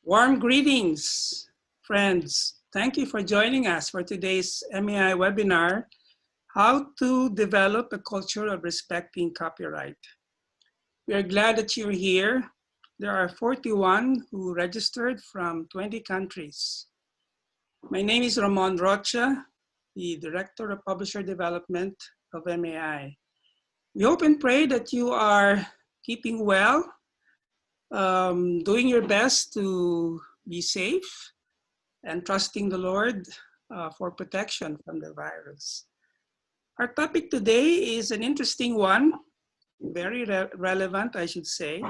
Warm greetings, friends. Thank you for joining us for today's MAI webinar, How to Develop a Culture of Respecting Copyright. We are glad that you're here. There are 41 who registered from 20 countries. My name is Ramon Rocha, the Director of Publisher Development of MAI. We hope and pray that you are keeping well, doing your best to be safe, and trusting the Lord for protection from the virus. Our topic today is an interesting one, very relevant, I should say.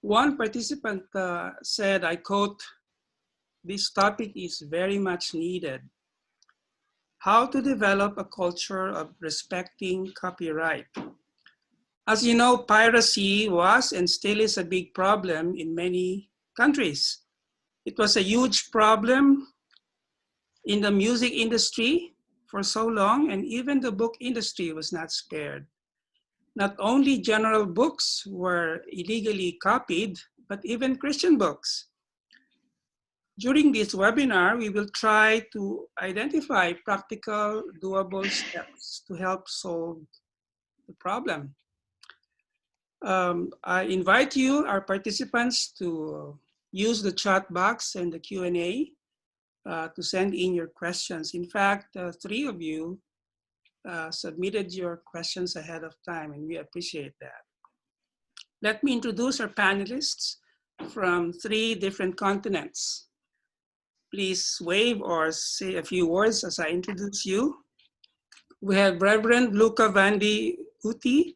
One participant said, I quote, "This topic is very much needed. How to develop a culture of respecting copyright." As you know, piracy was and still is a big problem in many countries. It was a huge problem in the music industry for so long, and even the book industry was not spared. Not only general books were illegally copied, but even Christian books. During this webinar, we will try to identify practical, doable steps to help solve the problem. I invite you, our participants, to use the chat box and the Q&A to send in your questions. In fact, 3 of you submitted your questions ahead of time, and we appreciate that. Let me introduce our panelists from 3 different continents. Please wave or say a few words as I introduce you. We have Reverend Luka Vandi Uti,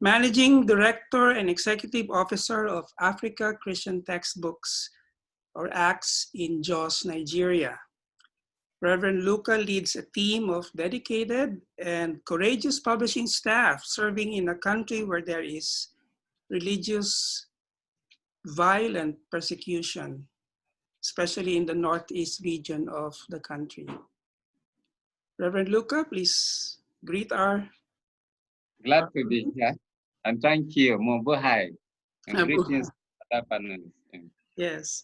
Managing Director and Executive Officer of Africa Christian Textbooks, or ACTS, in Jos, Nigeria. Reverend Luka leads a team of dedicated and courageous publishing staff serving in a country where there is religious violent persecution, especially in the northeast region of the country. Reverend Luka, please greet our... Glad to be here, and thank you, Mobuhai, and greetings to other panelists. Yes.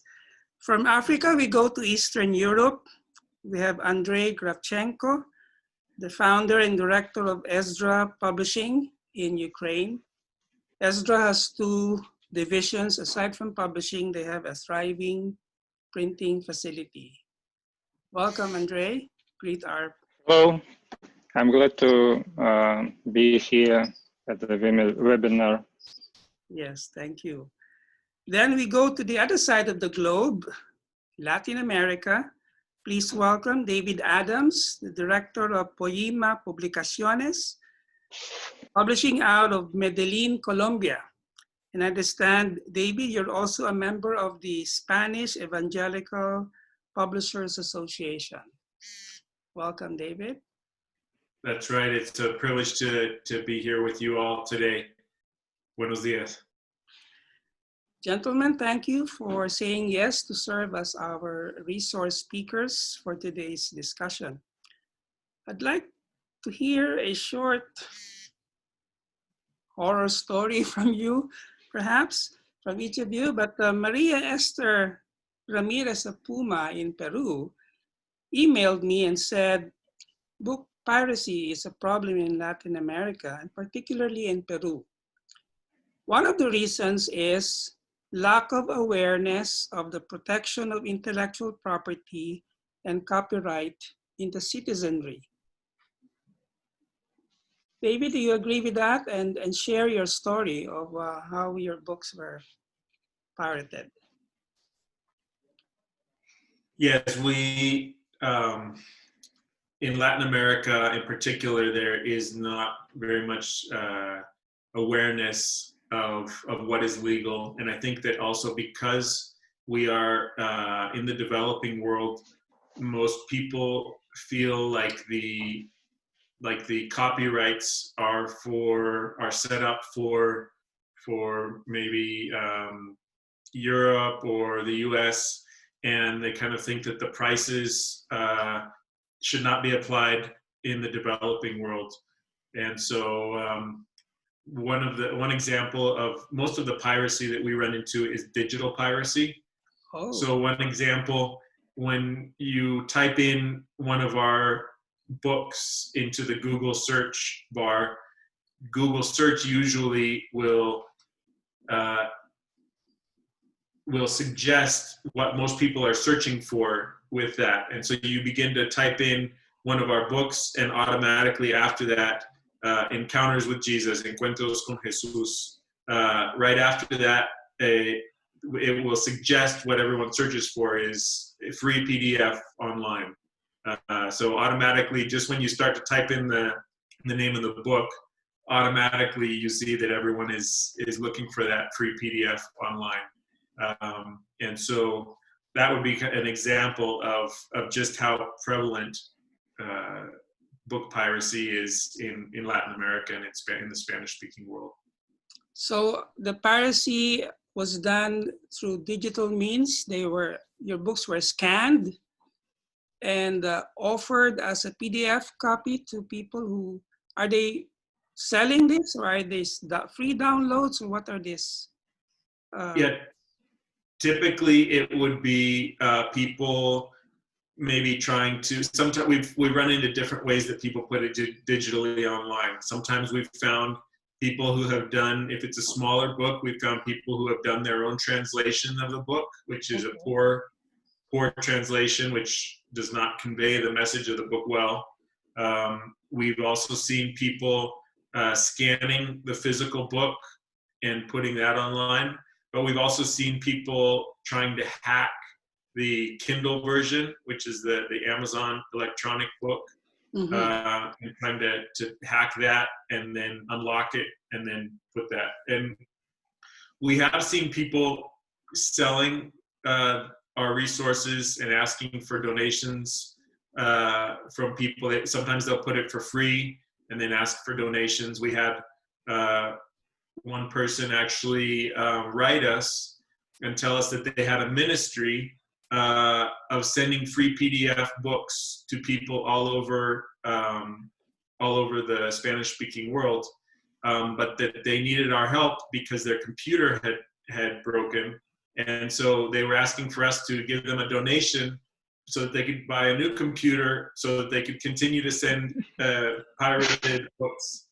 From Africa, we go to Eastern Europe. We have Andrei Gravchenko, the founder and director of Ezdra Publishing in Ukraine. Ezdra has 2 divisions. Aside from publishing, they have a thriving printing facility. Welcome, Andrei. Greet our... Hello. I'm glad to be here at the webinar. Yes, thank you. Then we go to the other side of the globe, Latin America. Please welcome David Adams, the director of Poiema Publicaciones, publishing out of Medellín, Colombia. And I understand, David, you're also a member of the Spanish Evangelical Publishers Association. Welcome, David. That's right. It's a privilege to be here with you all today. Buenos dias. Gentlemen, thank you for saying yes to serve as our resource speakers for today's discussion. I'd like to hear a short horror story from you, perhaps, from each of you, but Maria Esther Ramirez of Puma in Peru emailed me and said, book piracy is a problem in Latin America, and particularly in Peru. One of the reasons is lack of awareness of the protection of intellectual property and copyright in the citizenry. David, do you agree with that? And share your story of how your books were pirated. Yes, we, in Latin America in particular, there is not very much awareness of what is legal. And I think that also because we are in the developing world, most people feel like the copyrights are set up for maybe Europe or the US, and they kind of think that the prices should not be applied in the developing world. And so one example of most of the piracy that we run into is digital piracy. Oh. So one example, when you type in one of our books into the Google search bar, Google search usually will suggest what most people are searching for with that. And so you begin to type in one of our books, and automatically after that, Encounters with Jesus, Encuentros con Jesús, right after that, it will suggest what everyone searches for is a free PDF online. So automatically, just when you start to type in the name of the book, automatically you see that everyone is looking for that free PDF online. And so that would be an example of just how prevalent book piracy is in Latin America and in the Spanish-speaking world. So the piracy was done through digital means. Your books were scanned and offered as a PDF copy to people who, are they selling this, or are they free downloads, or what are these? Yeah, typically it would be people maybe trying to, sometimes we run into different ways that people put it digitally online. Sometimes we've found people who have done, if it's a smaller book, we've found people who have done their own translation of the book, which is a poor translation, which does not convey the message of the book well. We've also seen people scanning the physical book and putting that online, but we've also seen people trying to hack the Kindle version, which is the Amazon electronic book, Mm-hmm. and trying to hack that and then unlock it and then put that. And we have seen people selling our resources and asking for donations from people. Sometimes they'll put it for free and then ask for donations. We had one person actually write us and tell us that they had a ministry of sending free PDF books to people all over the Spanish-speaking world, but that they needed our help because their computer had broken, and so they were asking for us to give them a donation so that they could buy a new computer so that they could continue to send pirated books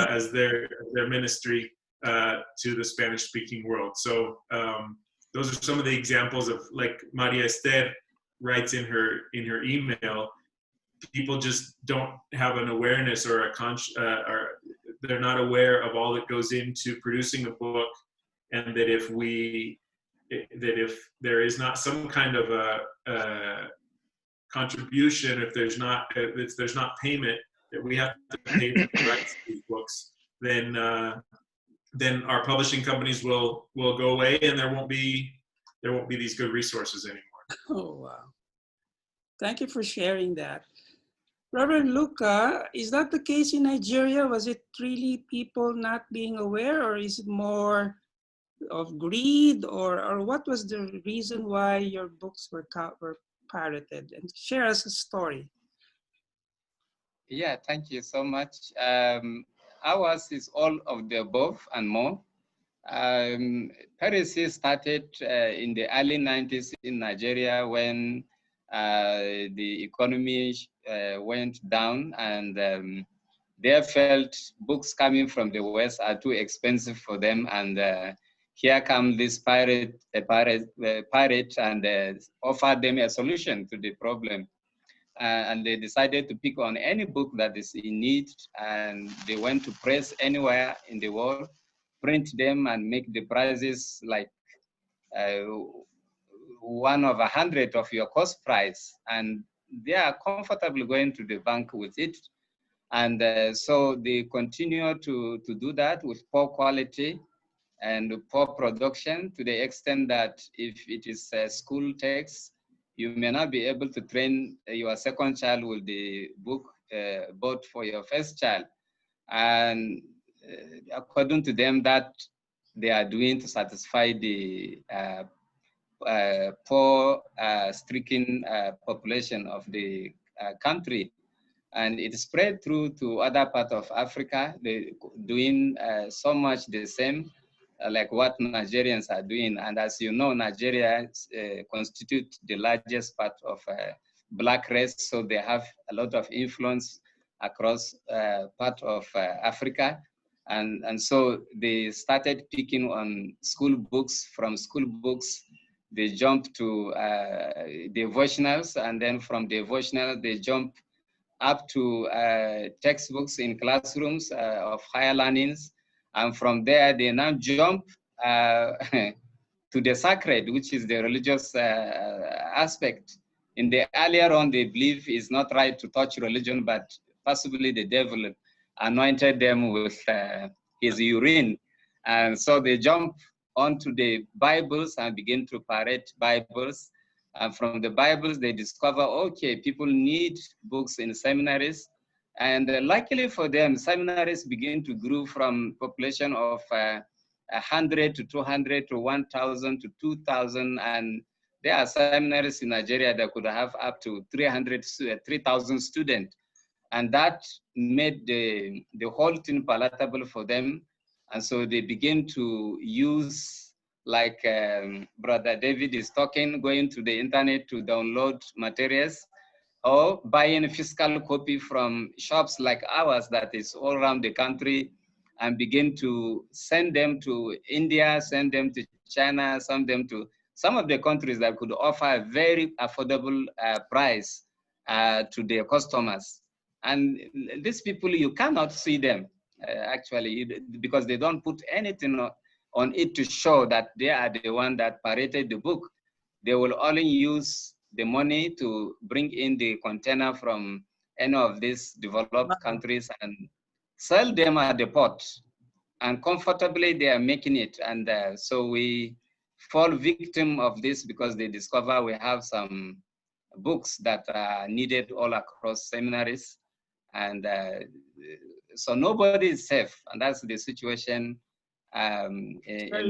as their ministry to the Spanish-speaking world. So those are some of the examples of, like Maria Esther writes in her email, people just don't have an awareness or or they're not aware of all that goes into producing a book, and that if there is not some kind of a contribution, if there's not payment, that we have to pay for the rights to these books, then our publishing companies will go away, and there won't be these good resources anymore. Oh, wow. Thank you for sharing that. Reverend Luka, is that the case in Nigeria? Was it really people not being aware, or is it more of greed, or what was the reason why your books were pirated? And share us a story. Yeah, thank you so much. Ours is all of the above and more. Piracy started in the early 90s in Nigeria when the economy went down, and they felt books coming from the West are too expensive for them, and here come this pirate and offered them a solution to the problem. And they decided to pick on any book that is in need, and they went to press anywhere in the world, print them, and make the prices like 1/100 of your cost price, and they are comfortably going to the bank with it. And so they continue to do that with poor quality and poor production, to the extent that if it is a school text, you may not be able to train your second child with the book bought for your first child. And according to them, that they are doing to satisfy the poor, stricken population of the country. And it spread through to other parts of Africa. They're doing so much the same. like what Nigerians are doing. And as you know, Nigeria constitutes the largest part of Black race, so they have a lot of influence across part of Africa. And so they started picking on school books. From school books, they jumped to devotionals, and then from devotionals, they jump up to textbooks in classrooms of higher learnings. And from there, they now jump to the sacred, which is the religious aspect. In the earlier on, they believe it's not right to touch religion, but possibly the devil anointed them with his urine. And so they jump onto the Bibles and begin to parrot Bibles. And from the Bibles, they discover, okay, people need books in seminaries. And luckily for them, seminaries begin to grow from population of 100 to 200 to 1,000 to 2,000. And there are seminaries in Nigeria that could have up to 3,000 students. And that made the whole thing palatable for them. And so they begin to use, like Brother David is talking, going to the internet to download materials, or buying a physical copy from shops like ours that is all around the country, and begin to send them to India, send them to China, send them to some of the countries that could offer a very affordable price to their customers. And these people, you cannot see them actually, because they don't put anything on it to show that they are the one that paraded the book. They will only use the money to bring in the container from any of these developed countries and sell them at the port. And comfortably they are making it. And so we fall victim of this because they discover we have some books that are needed all across seminaries. And so nobody is safe. And that's the situation in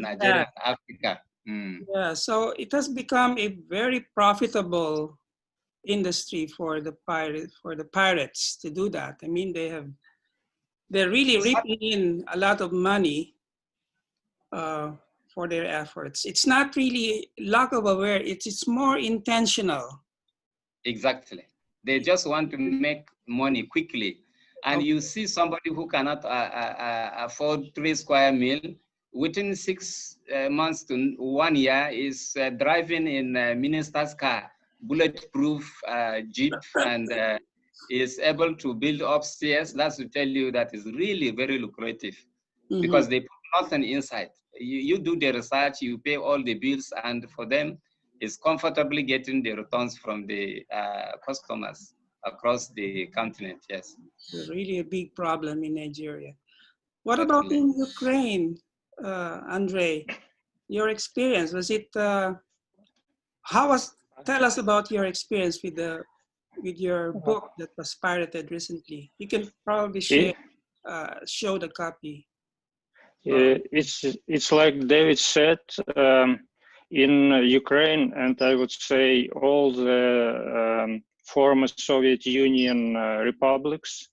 Nigeria and Africa. Yeah, so it has become a very profitable industry for the pirates to do that. I mean, they're really reaping in a lot of money for their efforts. It's not really lack of awareness, it's more intentional. Exactly. They just want to make money quickly. And you see somebody who cannot afford 3 square meal, within 6 months to 1 year is driving in a minister's car, bulletproof Jeep, and is able to build upstairs. That's to tell you that is really very lucrative, because they put nothing inside. You do the research, you pay all the bills, and for them, it's comfortably getting the returns from the customers across the continent, yes. It's really a big problem in Nigeria. What about in Ukraine, Andrei? Your experience, was it, tell us about your experience with your book that was pirated recently. You can probably share, show the copy. It's like David said, in Ukraine, and I would say all the former Soviet Union republics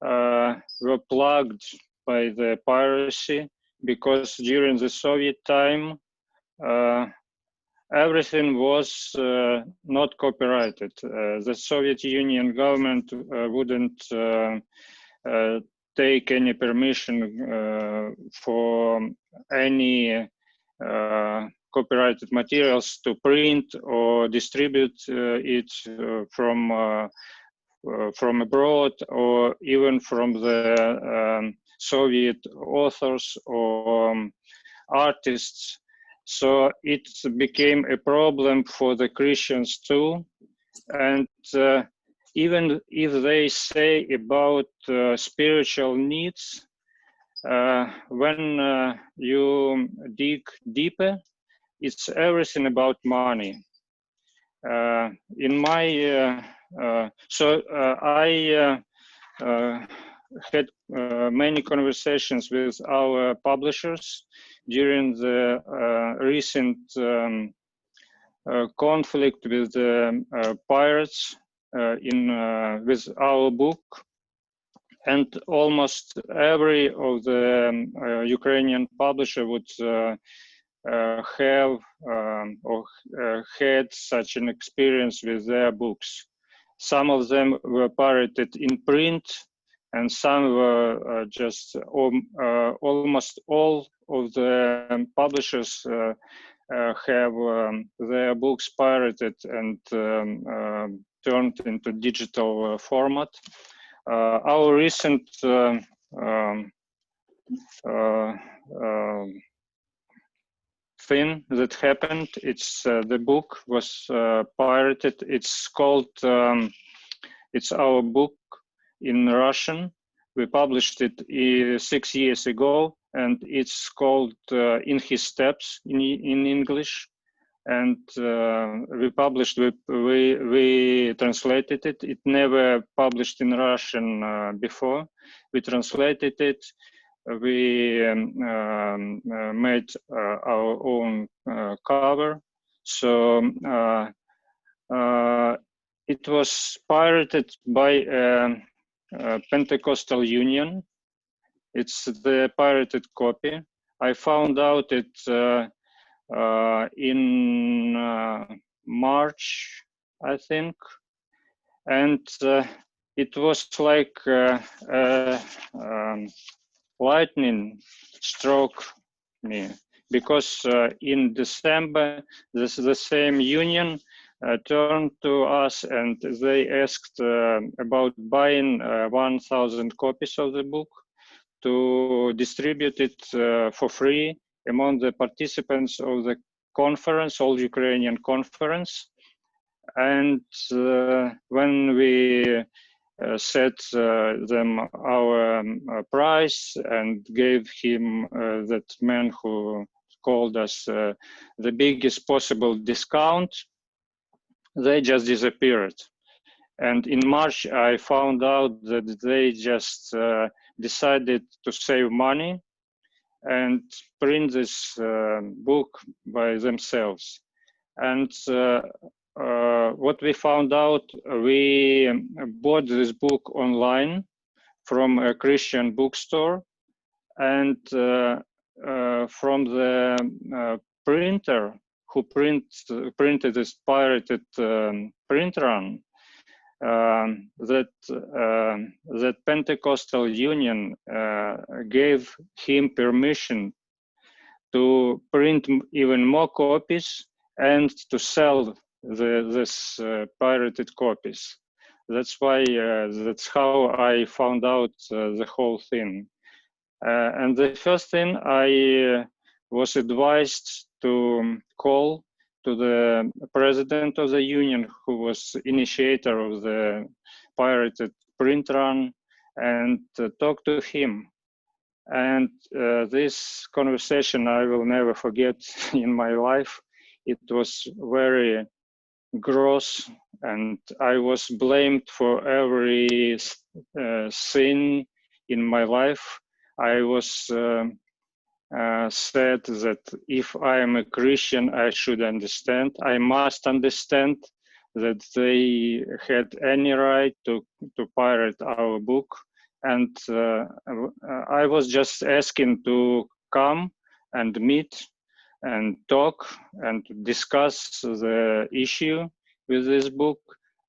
were plagued by the piracy, because during the Soviet time, everything was not copyrighted. The Soviet Union government wouldn't take any permission for any copyrighted materials to print or distribute it from abroad, or even from the Soviet authors or artists. So it became a problem for the Christians too. And even if they say about spiritual needs, when you dig deeper, it's everything about money. In my I had many conversations with our publishers during the recent conflict with the pirates with our book, and almost every of the Ukrainian publisher would have or had such an experience with their books. Some of them were pirated in print, and some were just almost all of the publishers have their books pirated and turned into digital format. Our recent thing that happened, it's the book was pirated. It's called, it's our book in Russian. We published it 6 years ago, and it's called In His Steps in English. And we published, we translated it. It never published in Russian before. We translated it. We made our own cover. So it was pirated by Pentecostal Union. It's the pirated copy. I found out it in March, I think, and it was like lightning stroke me, because in December the same union turned to us and they asked about buying 1,000 copies of the book to distribute it for free among the participants of the conference, All Ukrainian Conference. And when we set them our price and gave him, that man who called us, the biggest possible discount, they just disappeared. And in March, I found out that they just decided to save money and print this book by themselves. And what we found out, we bought this book online from a Christian bookstore, and from the printer who printed this pirated print run, that Pentecostal Union gave him permission to print even more copies and to sell this pirated copies. That's why, that's how I found out the whole thing. And the first thing, I was advised to call to the president of the union, who was initiator of the pirated print run, and talk to him. And this conversation I will never forget in my life. It was very gross, and I was blamed for every sin in my life. I was said that if I am a Christian, I should understand. I must understand that they had any right to pirate our book. And I was just asking to come and meet and talk and discuss the issue with this book.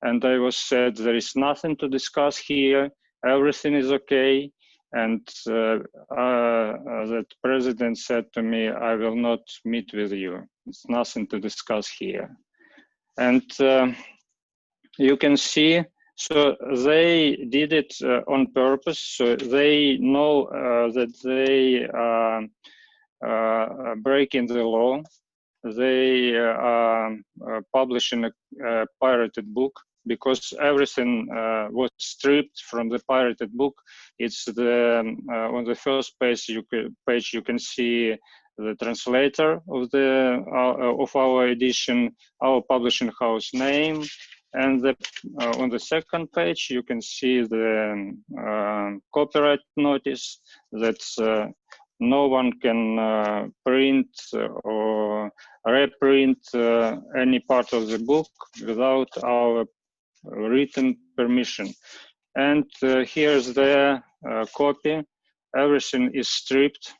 And I was said, there is nothing to discuss here. Everything is okay. And that president said to me, I will not meet with you. It's nothing to discuss here. And you can see, so they did it on purpose. So they know that they are breaking the law. They are publishing a pirated book, because everything was stripped from the pirated book. It's the on the first page you can see the translator of the of our edition, our publishing house name, and on the second page you can see the copyright notice that no one can print or reprint any part of the book without our written permission. And here's the copy. Everything is stripped.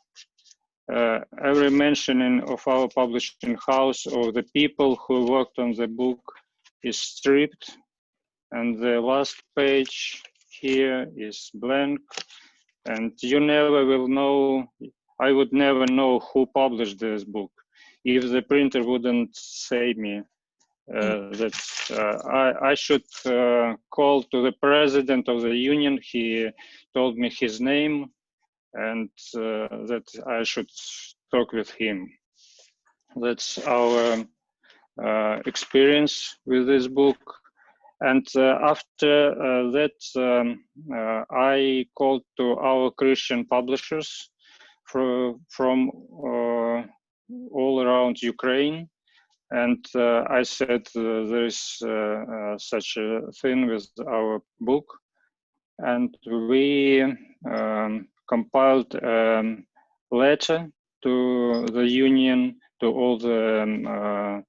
Every mentioning of our publishing house or the people who worked on the book is stripped. And the last page here is blank. And you never will know, I would never know who published this book if the printer wouldn't say me that I should call to the president of the union. He told me his name and that I should talk with him. That's our experience with this book. And after that, I called to our Christian publishers from all around Ukraine. And I said, there is such a thing with our book. And we compiled a letter to the union, to all the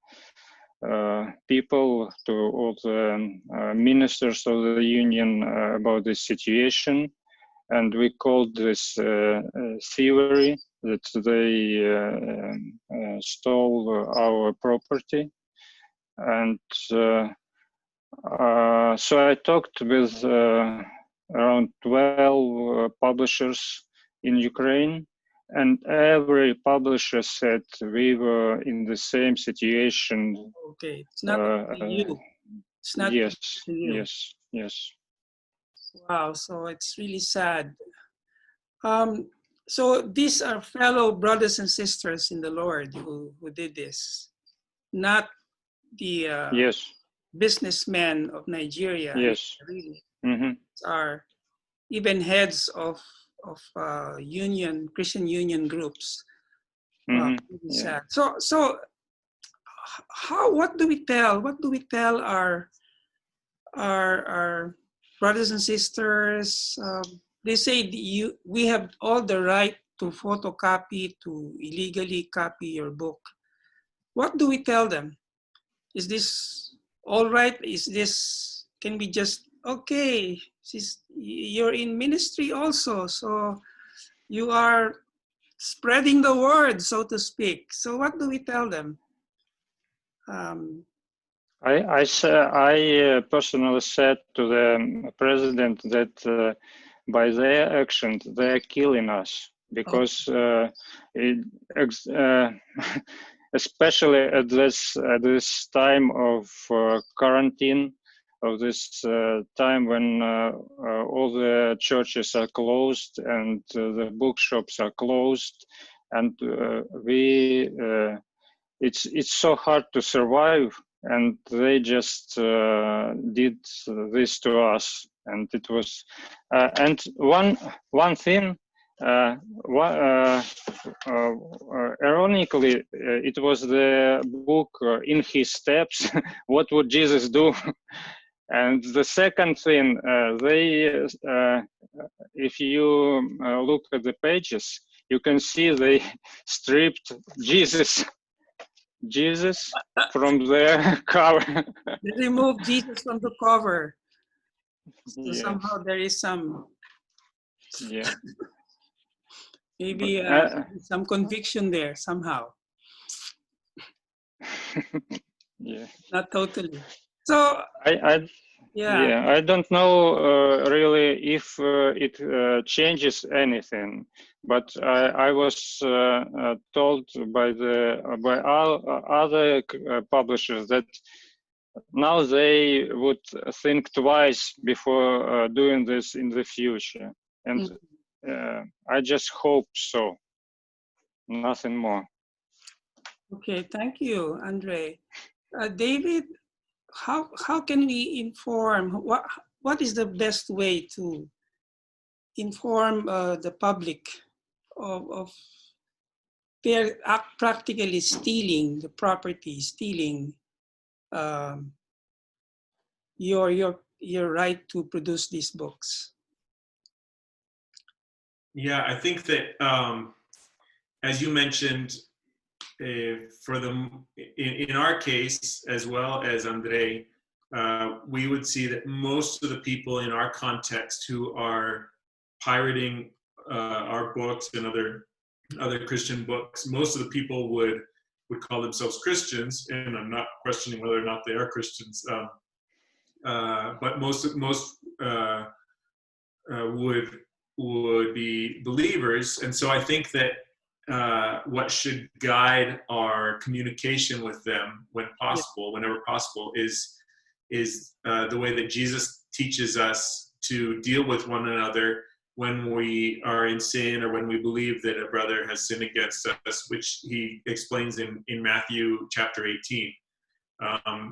people, to all the ministers of the union about this situation. And we called this thievery, that they stole our property. And so I talked with around 12 publishers in Ukraine, and every publisher said we were in the same situation. Okay, it's not you. It's not yes, you. yes, yes. Wow, so it's really sad. So these are fellow brothers and sisters in the Lord who did this, not the yes. businessmen of Nigeria. Yes. Really, Mm-hmm. are even heads of Christian union groups. Mm-hmm. Really sad. So what do we tell? What do we tell our brothers and sisters? They say we have all the right to photocopy, to illegally copy your book. What do we tell them? Is this all right? Is this, can we just, okay, you're in ministry also, so you are spreading the word, so to speak. So what do we tell them? I personally said to the president that by their actions, they're killing us, because especially at this time of quarantine, of this time when all the churches are closed and the bookshops are closed, and it's so hard to survive, and they just did this to us. And it was and one thing, ironically, it was the book In His Steps, What Would Jesus Do? And the second thing, if you look at the pages, you can see they stripped Jesus from the cover. They removed Jesus from the cover. So yes. somehow there is some, yeah, maybe some conviction there somehow. yeah. Not totally. So I don't know really if it changes anything, but I was told by other publishers that now they would think twice before doing this in the future, and I just hope so. Nothing more. Okay, thank you, Andrei. David, how can we inform? What is the best way to inform the public of their practically stealing the property, stealing your right to produce these books? Yeah, I think that as you mentioned, in our case, as well as Andrei, we would see that most of the people in our context who are pirating our books and other Christian books, most of the people would call themselves Christians, and I'm not questioning whether or not they are Christians, but most would be believers. And so I think that what should guide our communication with them whenever possible, is the way that Jesus teaches us to deal with one another when we are in sin, or when we believe that a brother has sinned against us, which he explains in Matthew chapter 18,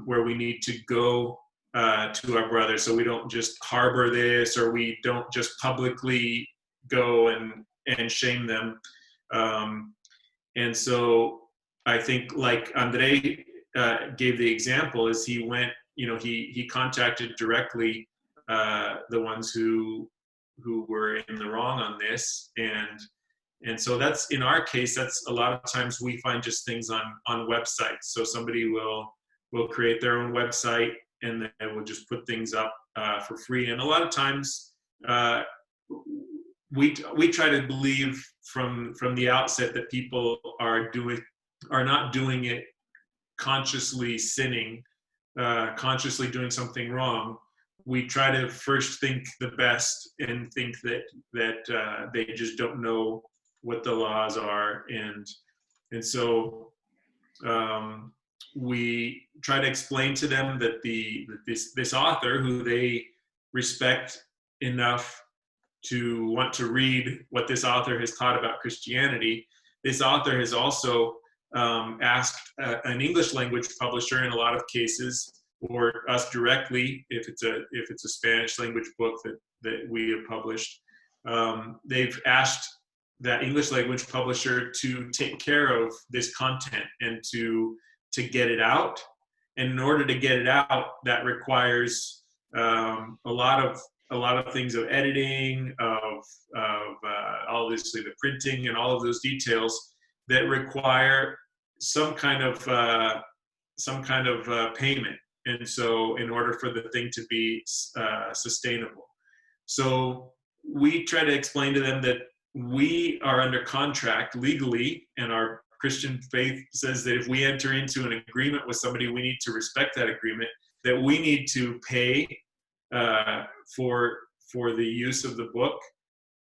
where we need to go to our brother, so we don't just harbor this, or we don't just publicly go and shame them. And so I think, like Andrei gave the example, is he went, he contacted directly the ones who were in the wrong on this, and so that's, in our case, that's a lot of times we find just things on websites. So somebody will create their own website, and then we'll just put things up for free. And a lot of times we try to believe from the outset that people are not doing it consciously sinning, consciously doing something wrong. We try to first think the best and think that they just don't know what the laws are, and so we try to explain to them that this author, who they respect enough to want to read what this author has taught about Christianity, this author has also asked an English language publisher in a lot of cases, or us directly if it's a Spanish language book that we have published. They've asked that English language publisher to take care of this content and to get it out. And in order to get it out, that requires a lot of things of editing, of obviously the printing and all of those details that require some kind of payment. And so in order for the thing to be sustainable. So we try to explain to them that we are under contract legally, and our Christian faith says that if we enter into an agreement with somebody, we need to respect that agreement, that we need to pay for the use of the book,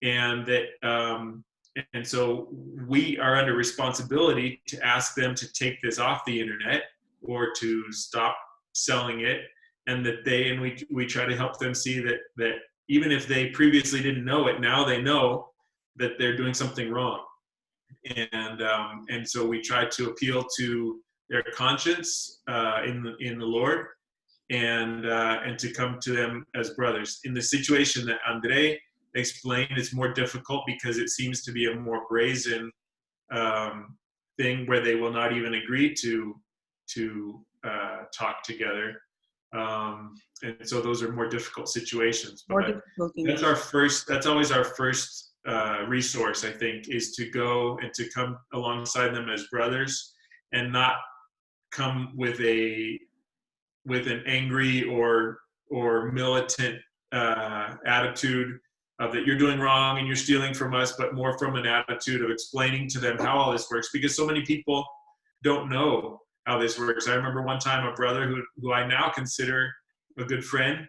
and that and so we are under responsibility to ask them to take this off the internet or to stop selling it, and that we try to help them see that even if they previously didn't know it, now they know that they're doing something wrong. And so we try to appeal to their conscience in the Lord, and to come to them as brothers. In the situation that Andrei explained, it's more difficult because it seems to be a more brazen thing where they will not even agree to talk together. And so those are more difficult situations. But that's always our first resource, I think, is to go and to come alongside them as brothers, and not come with an angry or militant attitude of that you're doing wrong and you're stealing from us, but more from an attitude of explaining to them how all this works, because so many people don't know how this works. I remember one time a brother who I now consider a good friend,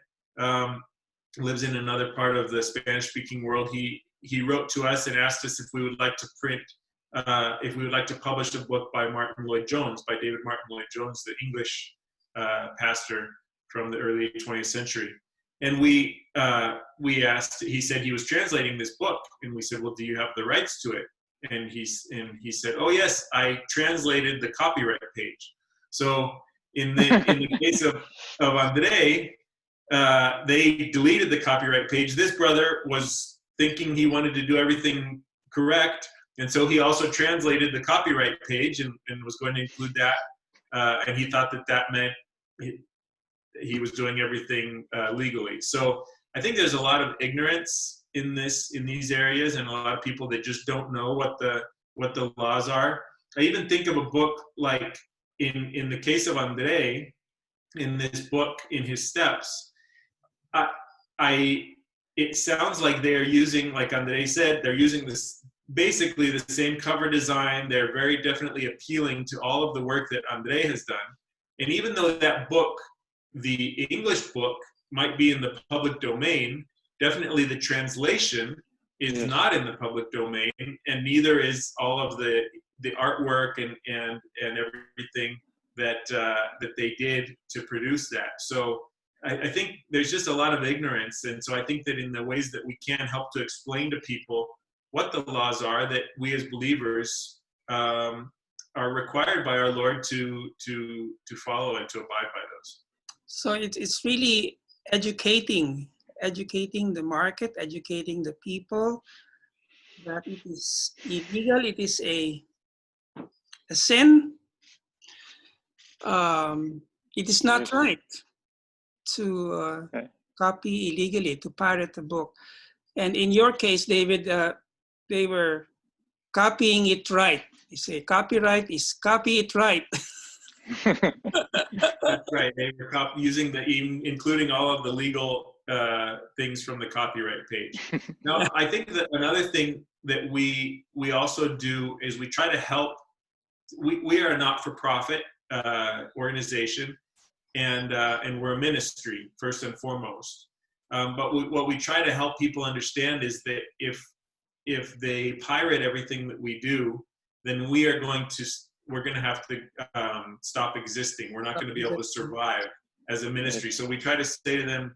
lives in another part of the Spanish-speaking world. He wrote to us and asked us if we would like to if we would like to publish a book by Martin Lloyd-Jones, by David Martin Lloyd-Jones, the English pastor from the early 20th century. And we asked, he said he was translating this book, and we said, well, do you have the rights to it? And he said, oh yes, I translated the copyright page. So in the case of Andrei, they deleted the copyright page. This brother was thinking he wanted to do everything correct, and so he also translated the copyright page and was going to include that, and he thought that meant he was doing everything legally. So I think there's a lot of ignorance in these areas, and a lot of people that just don't know what the laws are. I even think of a book like in the case of Andrei, in this book, in his steps, it sounds like they're using, like Andrei said, they're using this basically the same cover design. They're very definitely appealing to all of the work that Andrei has done. And even though that book, the English book, might be in the public domain, definitely the translation is not in the public domain, and neither is all of the artwork and everything that they did to produce that. So I think there's just a lot of ignorance, and so I think that in the ways that we can help to explain to people what the laws are, that we as believers are required by our Lord to follow and to abide by those. So it's really educating the market, educating the people that it is illegal, it is a sin. It is not right to copy illegally, to pirate a book. And in your case, David, they were copying it right. You say copyright is copy it right. That's right. They were using including all of the legal things from the copyright page. Now, I think that another thing that we also do is we try to help. We are a not-for-profit organization, and we're a ministry first and foremost. But what we try to help people understand is that if they pirate everything that we do, then we're going to have to stop existing. We're not going to be able to survive as a ministry. So we try to say to them,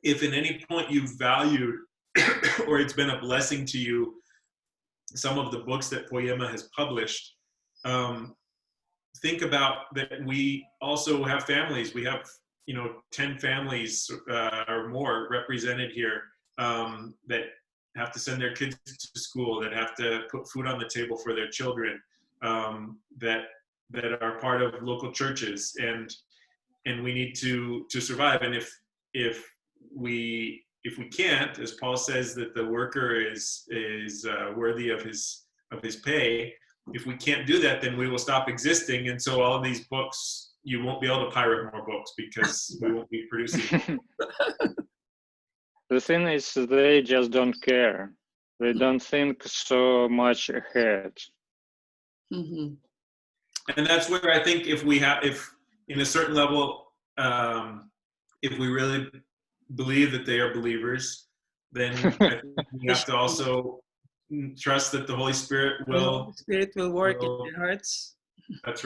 if at any point you've valued or it's been a blessing to you some of the books that Poiema has published, think about that we also have families. We have 10 families or more represented here that have to send their kids to school, that have to put food on the table for their children, that are part of local churches, and we need to survive. And if we can't, as Paul says that the worker is worthy of his pay, if we can't do that, then we will stop existing. And so all of these books, you won't be able to pirate more books because we won't be producing. The thing is, they just don't care. They don't think so much ahead. Mm-hmm. And that's where I think if in a certain level, if we really believe that they are believers, then I think we have to also trust that the Holy Spirit will work in their hearts. That's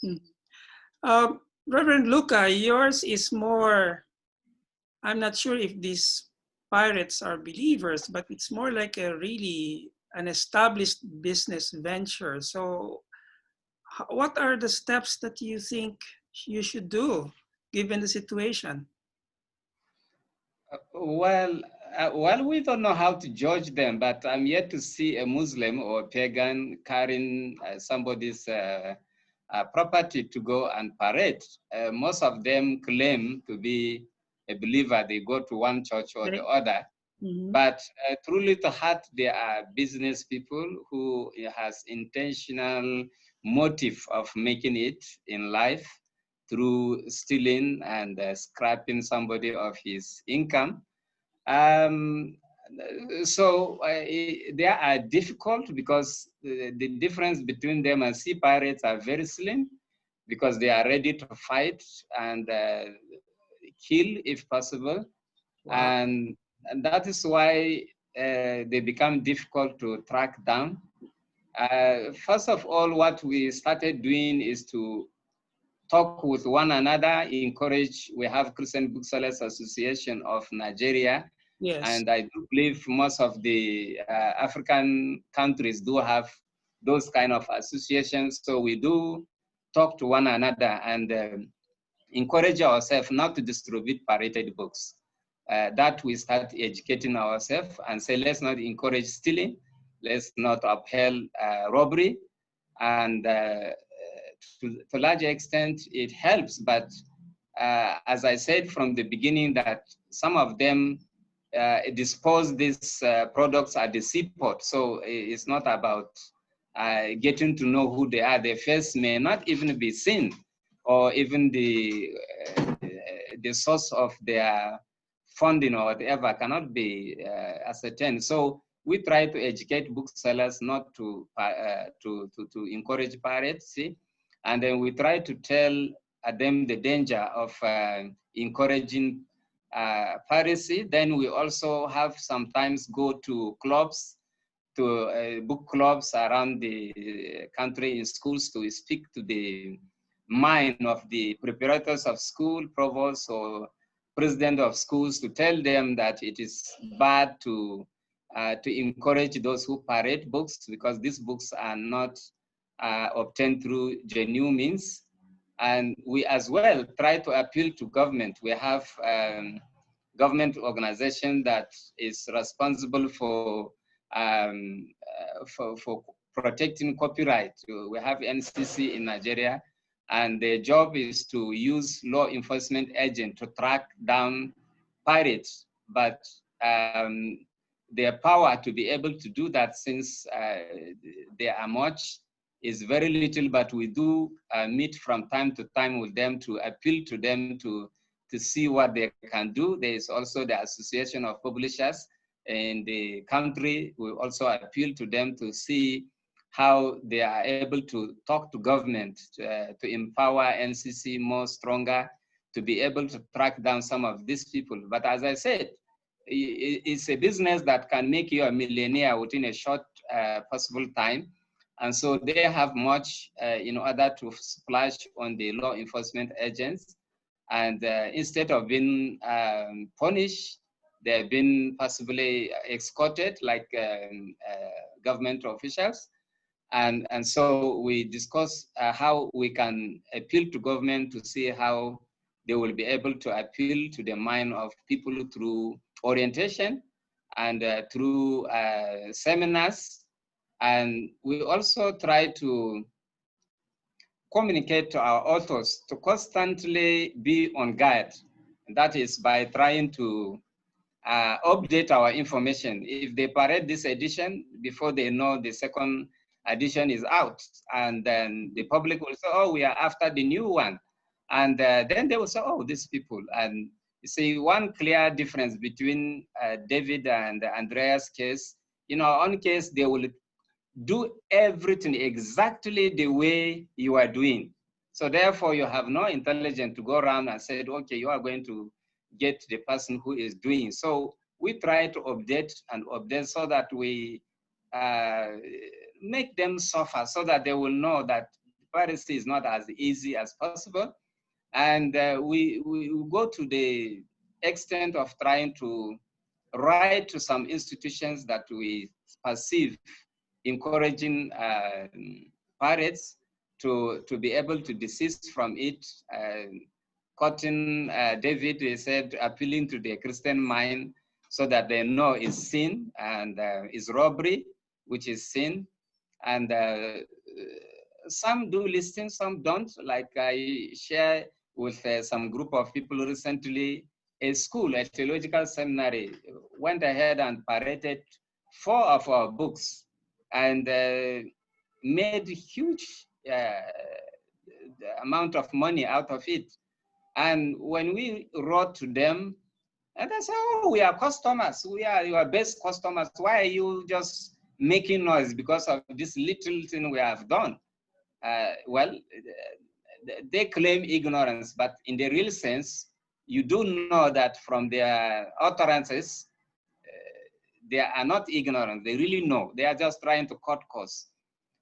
right. Reverend Luka, yours is more, I'm not sure if these pirates are believers, but it's more like an established business venture. So what are the steps that you think you should do given the situation? Well, we don't know how to judge them, but I'm yet to see a Muslim or a pagan carrying somebody's property to go and pirate. Most of them claim to be a believer. They go to one church or the other. Mm-hmm. But truly to heart, they are business people who has intentional motive of making it in life through stealing and scrapping somebody of his income. So they are difficult because the difference between them and sea pirates are very slim, because they are ready to fight and kill if possible. Wow. And that is why they become difficult to track down. First of all, what we started doing is to talk with one another, encourage. We have Christian Booksellers Association of Nigeria. Yes. And I do believe most of the African countries do have those kind of associations. So we do talk to one another and encourage ourselves not to distribute pirated books. That we start educating ourselves and say, let's not encourage stealing, let's not uphold robbery. And to a large extent, it helps. But as I said from the beginning, that some of them dispose these products at the seaport. So it's not about getting to know who they are. Their face may not even be seen. or even the source of their funding or whatever cannot be ascertained. So we try to educate booksellers not to encourage piracy, and then we try to tell them the danger of encouraging piracy. Then we also have sometimes go to clubs, to book clubs around the country in schools to speak to the mind of the preparators of school, provosts or president of schools, to tell them that it is bad to encourage those who pirate books, because these books are not obtained through genuine means. And we as well try to appeal to government. We have government organization that is responsible for protecting copyright. We have NCC in Nigeria, and their job is to use law enforcement agents to track down pirates. But their power to be able to do that, since there are much, is very little. But we do meet from time to time with them to appeal to them to see what they can do. There is also the Association of Publishers in the country. We also appeal to them to see how they are able to talk to government to empower NCC more stronger, to be able to track down some of these people. But as I said, it's a business that can make you a millionaire within a short possible time. And so they have much in order to splash on the law enforcement agents. And instead of being punished, they've been possibly escorted like government officials. And so we discuss how we can appeal to government to see how they will be able to appeal to the mind of people through orientation and through seminars. And we also try to communicate to our authors to constantly be on guard. And that is by trying to update our information. If they parade this edition, before they know the second edition is out, and then the public will say, oh, we are after the new one. And then they will say, oh, these people. And you see, one clear difference between David and Andrea's case, in our own case, they will do everything exactly the way you are doing. So therefore, you have no intelligence to go around and say, okay, you are going to get the person who is doing. So we try to update and update so that we make them suffer, so that they will know that piracy is not as easy as possible. And we go to the extent of trying to write to some institutions that we perceive encouraging pirates to be able to desist from it. Quoting David, he said, appealing to the Christian mind so that they know it's sin, and is robbery, which is sin. And some do listen, some don't. Like I share with some group of people recently, a school, a theological seminary, went ahead and pirated 4 of our books and made huge amount of money out of it. And when we wrote to them, and they said, oh, we are customers. We are your best customers. Why are you just making noise because of this little thing we have done? Well, they claim ignorance, but in the real sense, you do know that from their utterances, they are not ignorant. They really know. They are just trying to cut costs.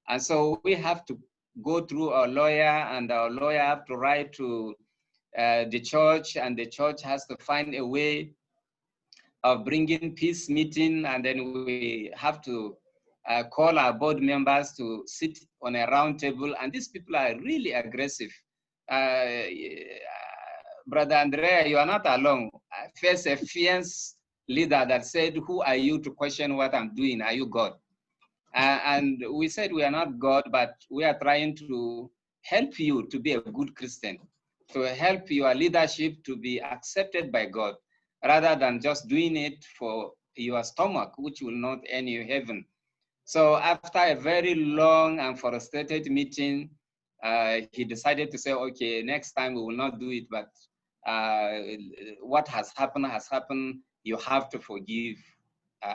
And so we have to go through our lawyer, and our lawyer have to write to the church, and the church has to find a way of bringing peace meeting, and then we have to call our board members to sit on a round table, and these people are really aggressive. Brother Andrea, you are not alone. I faced a fierce leader that said, who are you to question what I'm doing? Are you God? And we said we are not God, but we are trying to help you to be a good Christian, to help your leadership to be accepted by God, rather than just doing it for your stomach, which will not earn you heaven. So after a very long and frustrated meeting, he decided to say, okay, next time we will not do it, but what has happened, you have to forgive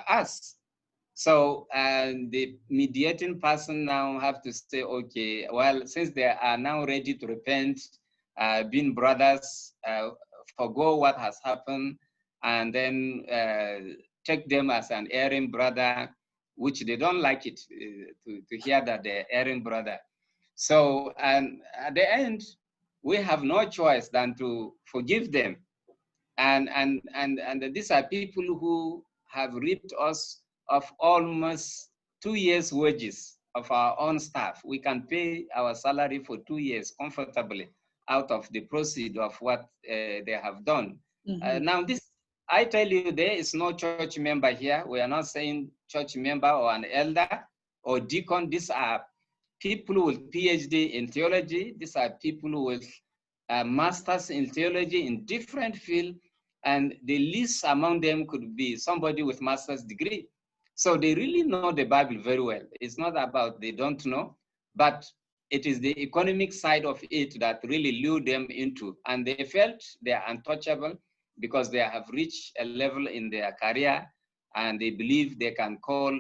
us. So the mediating person now have to say, okay, well, since they are now ready to repent, being brothers, forgo what has happened, and then take them as an erring brother, which they don't like it to hear that they're erring brother. So, and at the end, we have no choice than to forgive them. And these are people who have ripped us of almost 2 years' wages of our own staff. We can pay our salary for 2 years comfortably out of the proceeds of what they have done. Now this, I tell you, there is no church member here. We are not saying church member or an elder or deacon. These are people with PhD in theology. These are people with masters in theology in different fields, and the least among them could be somebody with master's degree. So they really know the Bible very well. It's not about they don't know, but it is the economic side of it that really lured them into, and they felt they are untouchable because they have reached a level in their career, and they believe they can call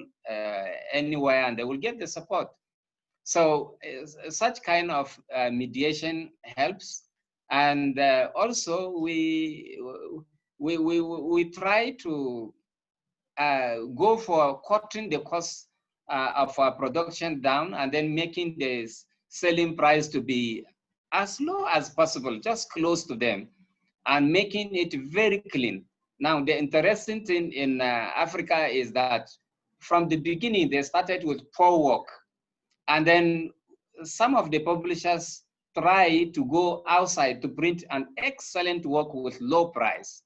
anywhere and they will get the support. So such kind of mediation helps. And also we try to go for cutting the cost of our production down, and then making the selling price to be as low as possible, just close to them, and making it very clean. Now, the interesting thing in Africa is that from the beginning, they started with poor work. And then some of the publishers try to go outside to print an excellent work with low price.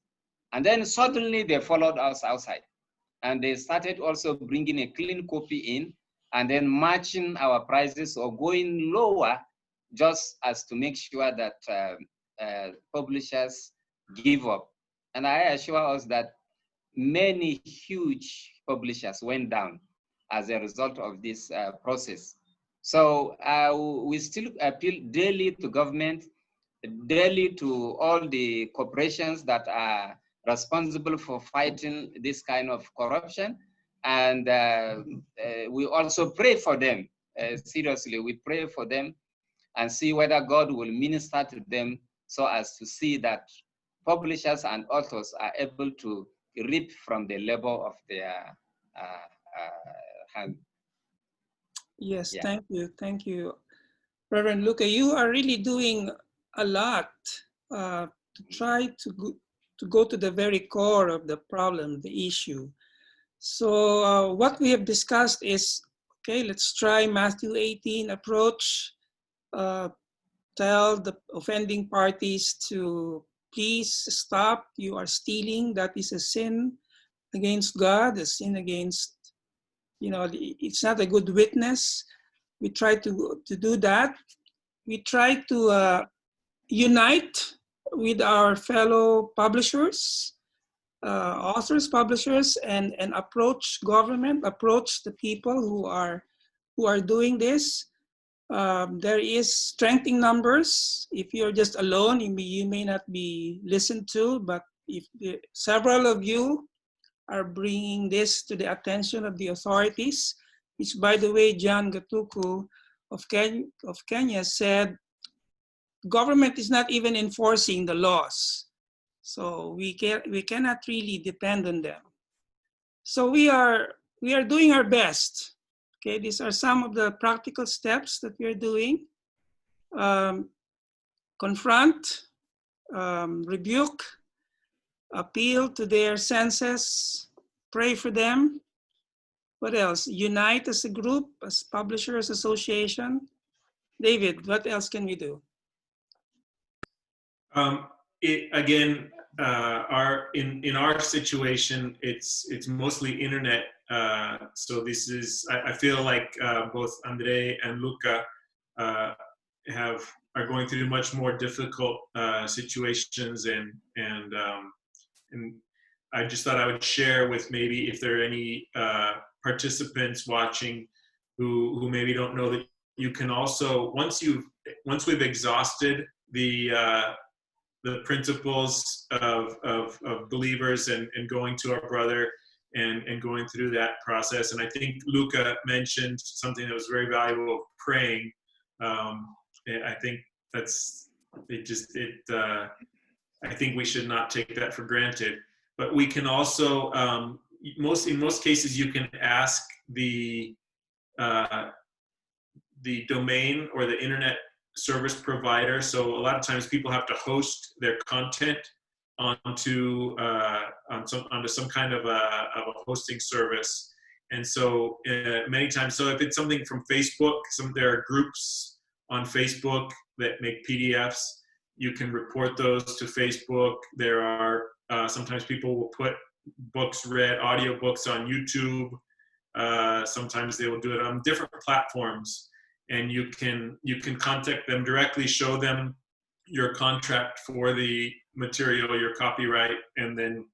And then suddenly they followed us outside. And they started also bringing a clean copy in, and then matching our prices or going lower, just as to make sure that publishers give up. And I assure us that many huge publishers went down as a result of this process. So we still appeal daily to government, daily to all the corporations that are responsible for fighting this kind of corruption. And we also pray for them. Seriously, we pray for them and see whether God will minister to them so as to see that publishers and authors are able to reap from the labor of their hand. Yes, yeah. Thank you. Reverend Luka, you are really doing a lot to try to go to the very core of the problem, the issue. So what we have discussed is, okay, let's try Matthew 18 approach, tell the offending parties to please stop, you are stealing, that is a sin against God, a sin against, you know, it's not a good witness. We try to do that. We try to unite with our fellow publishers, authors, publishers, and approach government, approach the people who are doing this. There is strength in numbers. If you're just alone, you may not be listened to, but if several of you are bringing this to the attention of the authorities, which, by the way, John Gatuku of Kenya said, government is not even enforcing the laws. So we cannot really depend on them. So we are doing our best. Okay, these are some of the practical steps that we are doing. Confront, rebuke, appeal to their senses, pray for them. What else? Unite as a group, as Publishers Association. David, what else can we do? Again, in our situation, it's mostly internet. So this is, I feel like both Andrei and Luka are going through much more difficult situations, and I just thought I would share with maybe if there are any participants watching who maybe don't know that you can also, once you've once we've exhausted the principles of believers and going to our brother and going through that process. And I think Luka mentioned something that was very valuable, praying. I think that's, I think we should not take that for granted. But we can also, in most cases, you can ask the domain or the internet service provider. So a lot of times people have to host their content onto some kind of a hosting service. And so many times, so if it's something from Facebook, there are groups on Facebook that make PDFs. You can report those to Facebook. There are sometimes people will put books read, audiobooks on YouTube. Sometimes they will do it on different platforms. And you can contact them directly, show them your contract for the material, your copyright, and then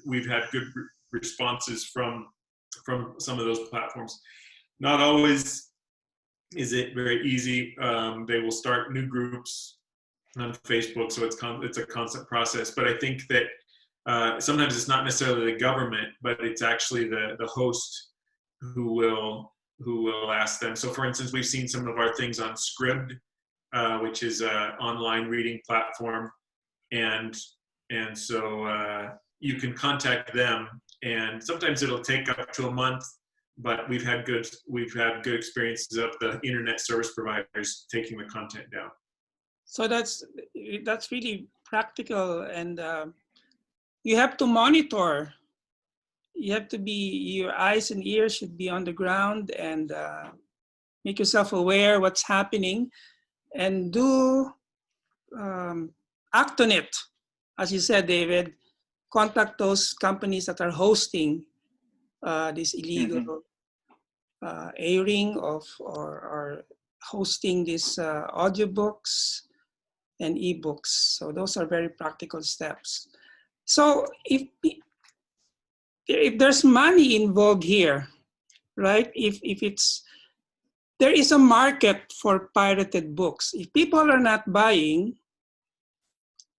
we've had good responses from some of those platforms. Not always is it very easy. They will start new groups on Facebook, so it's a constant process. But I think that sometimes it's not necessarily the government, but it's actually the host who will ask them. So for instance, we've seen some of our things on Scribd, which is an online reading platform. And so you can contact them, and sometimes it'll take up to a month, but we've had good experiences of the internet service providers taking the content down. So that's really practical, and you have to monitor. You have to your eyes and ears should be on the ground, and make yourself aware what's happening, and act on it. As you said, David, contact those companies that are hosting this illegal airing of or hosting these audiobooks and ebooks. So those are very practical steps. So if there's money involved here, right? There is a market for pirated books. If people are not buying,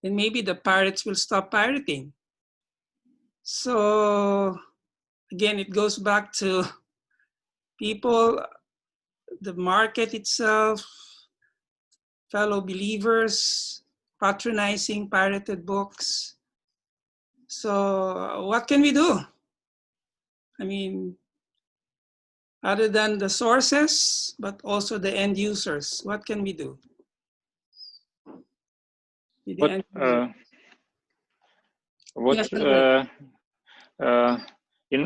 then maybe the pirates will stop pirating. So again, it goes back to people, the market itself, fellow believers, patronizing pirated books. So what can we do? I mean, other than the sources, but also the end users, what can we do? In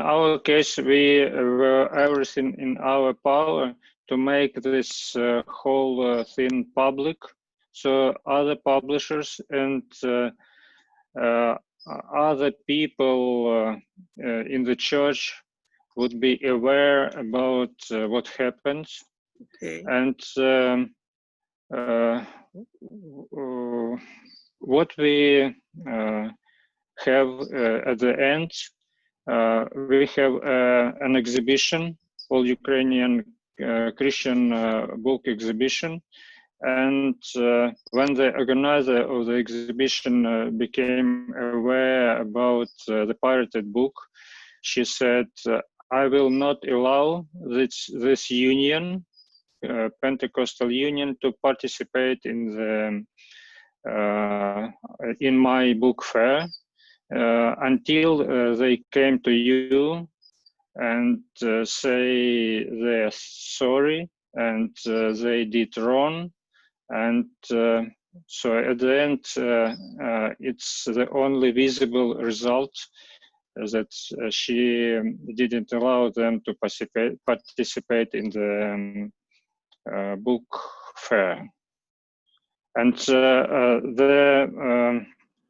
our case, we were everything in our power to make this whole thing public, so other publishers and other people in the church would be aware about what happens. Okay. And what we have at the end, we have an exhibition, all Ukrainian Christian book exhibition. And when the organizer of the exhibition became aware about the pirated book, she said, I will not allow this union, Pentecostal Union, to participate in my book fair until they came to you and say they're sorry and they did wrong. And so at the end, it's the only visible result that she didn't allow them to participate in the book fair. And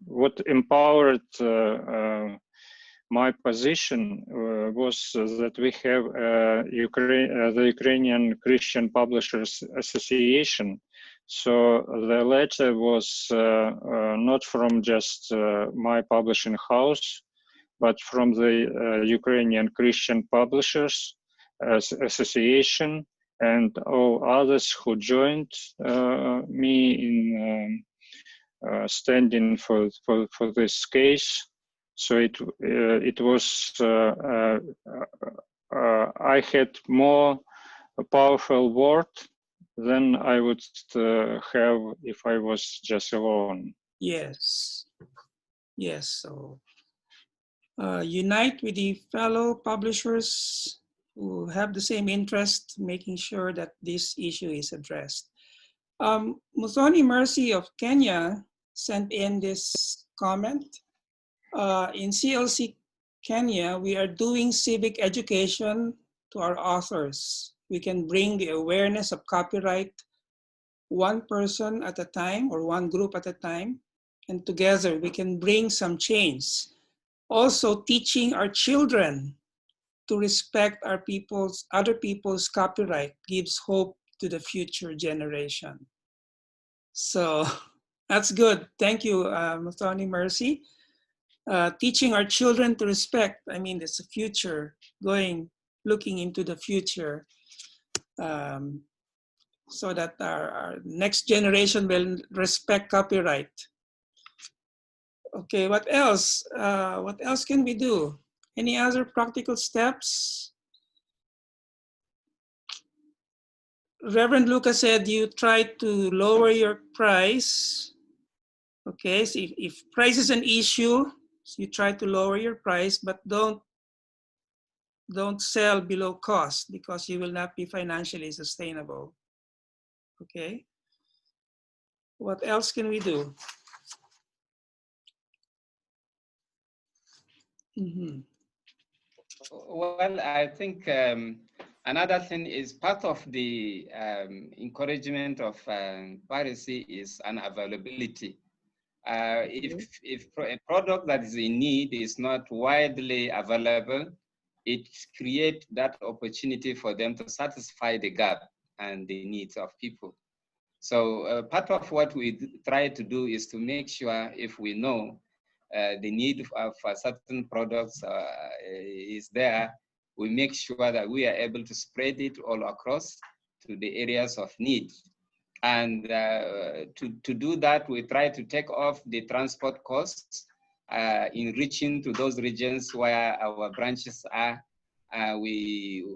what empowered my position was that we have the Ukrainian Christian Publishers Association. So the letter was not from just my publishing house, but from the Ukrainian Christian Publishers Association, and all others who joined me in standing for this case. So it was I had more powerful word than I would have if I was just alone. Yes, yes. So unite with the fellow publishers who have the same interest, making sure that this issue is addressed. Muthoni Mercy of Kenya sent in this comment. In CLC Kenya, we are doing civic education to our authors. We can bring the awareness of copyright one person at a time or one group at a time, and together we can bring some change. Also teaching our children to respect our other people's copyright gives hope to the future generation. So that's good. Thank you, Muthoni Mercy. Teaching our children to respect, I mean, it's the future, looking into the future, so that our next generation will respect copyright. Okay, what else? What else can we do? Any other practical steps? Reverend Luka said you try to lower your price. Okay, so if price is an issue, so you try to lower your price, but don't sell below cost because you will not be financially sustainable. Okay. What else can we do? Mm-hmm. Well, I think another thing is part of the encouragement of piracy is unavailability. If a product that is in need is not widely available, it creates that opportunity for them to satisfy the gap and the needs of people. So part of what we try to do is to make sure if we know the need of certain products is there, we make sure that we are able to spread it all across to the areas of need. And to do that, we try to take off the transport costs in reaching to those regions where our branches are. We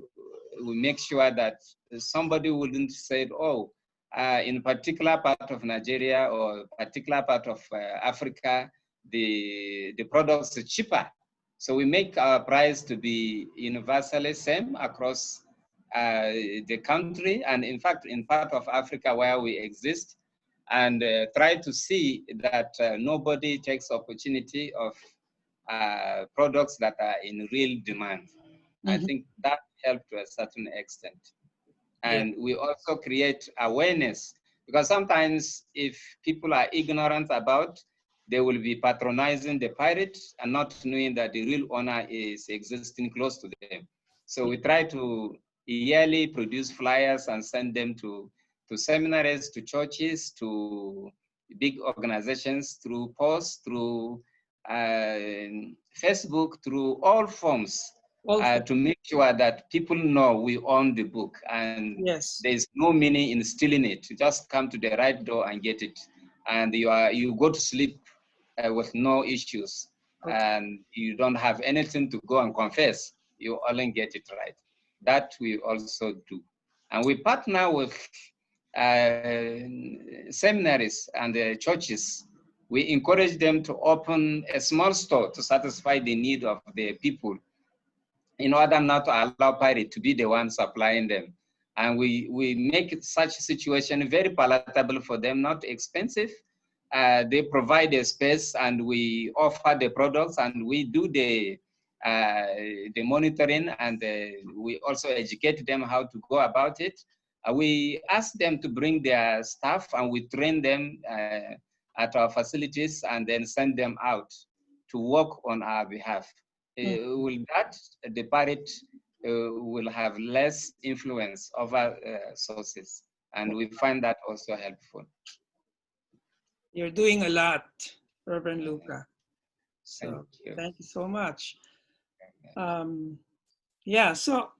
make sure that somebody wouldn't say, oh, in particular part of Nigeria or particular part of Africa, the products are cheaper. So we make our price to be universally same across the country, and in fact, in part of Africa where we exist, and try to see that nobody takes opportunity of products that are in real demand. Mm-hmm. I think that helped to a certain extent. And we also create awareness, because sometimes if people are ignorant about, they will be patronizing the pirate and not knowing that the real owner is existing close to them. So we try to yearly produce flyers and send them to seminaries, to churches, to big organizations, through posts, through Facebook, through all forms, to make sure that people know we own the book, and there's no meaning in stealing it. You just come to the right door and get it, and you go to sleep with no issues, and you don't have anything to go and confess. You only get it right. That we also do, and we partner with seminaries and churches. We encourage them to open a small store to satisfy the need of the people, in order not to allow pirate to be the one supplying them. And we make such situation very palatable for them, not expensive. They provide a space, and we offer the products, and we do the monitoring, and we also educate them how to go about it. We ask them to bring their staff, and we train them at our facilities, and then send them out to work on our behalf. With that, the pirate will have less influence over sources, and we find that also helpful. You're doing a lot, Reverend Luka. So thank you so much. Yeah, so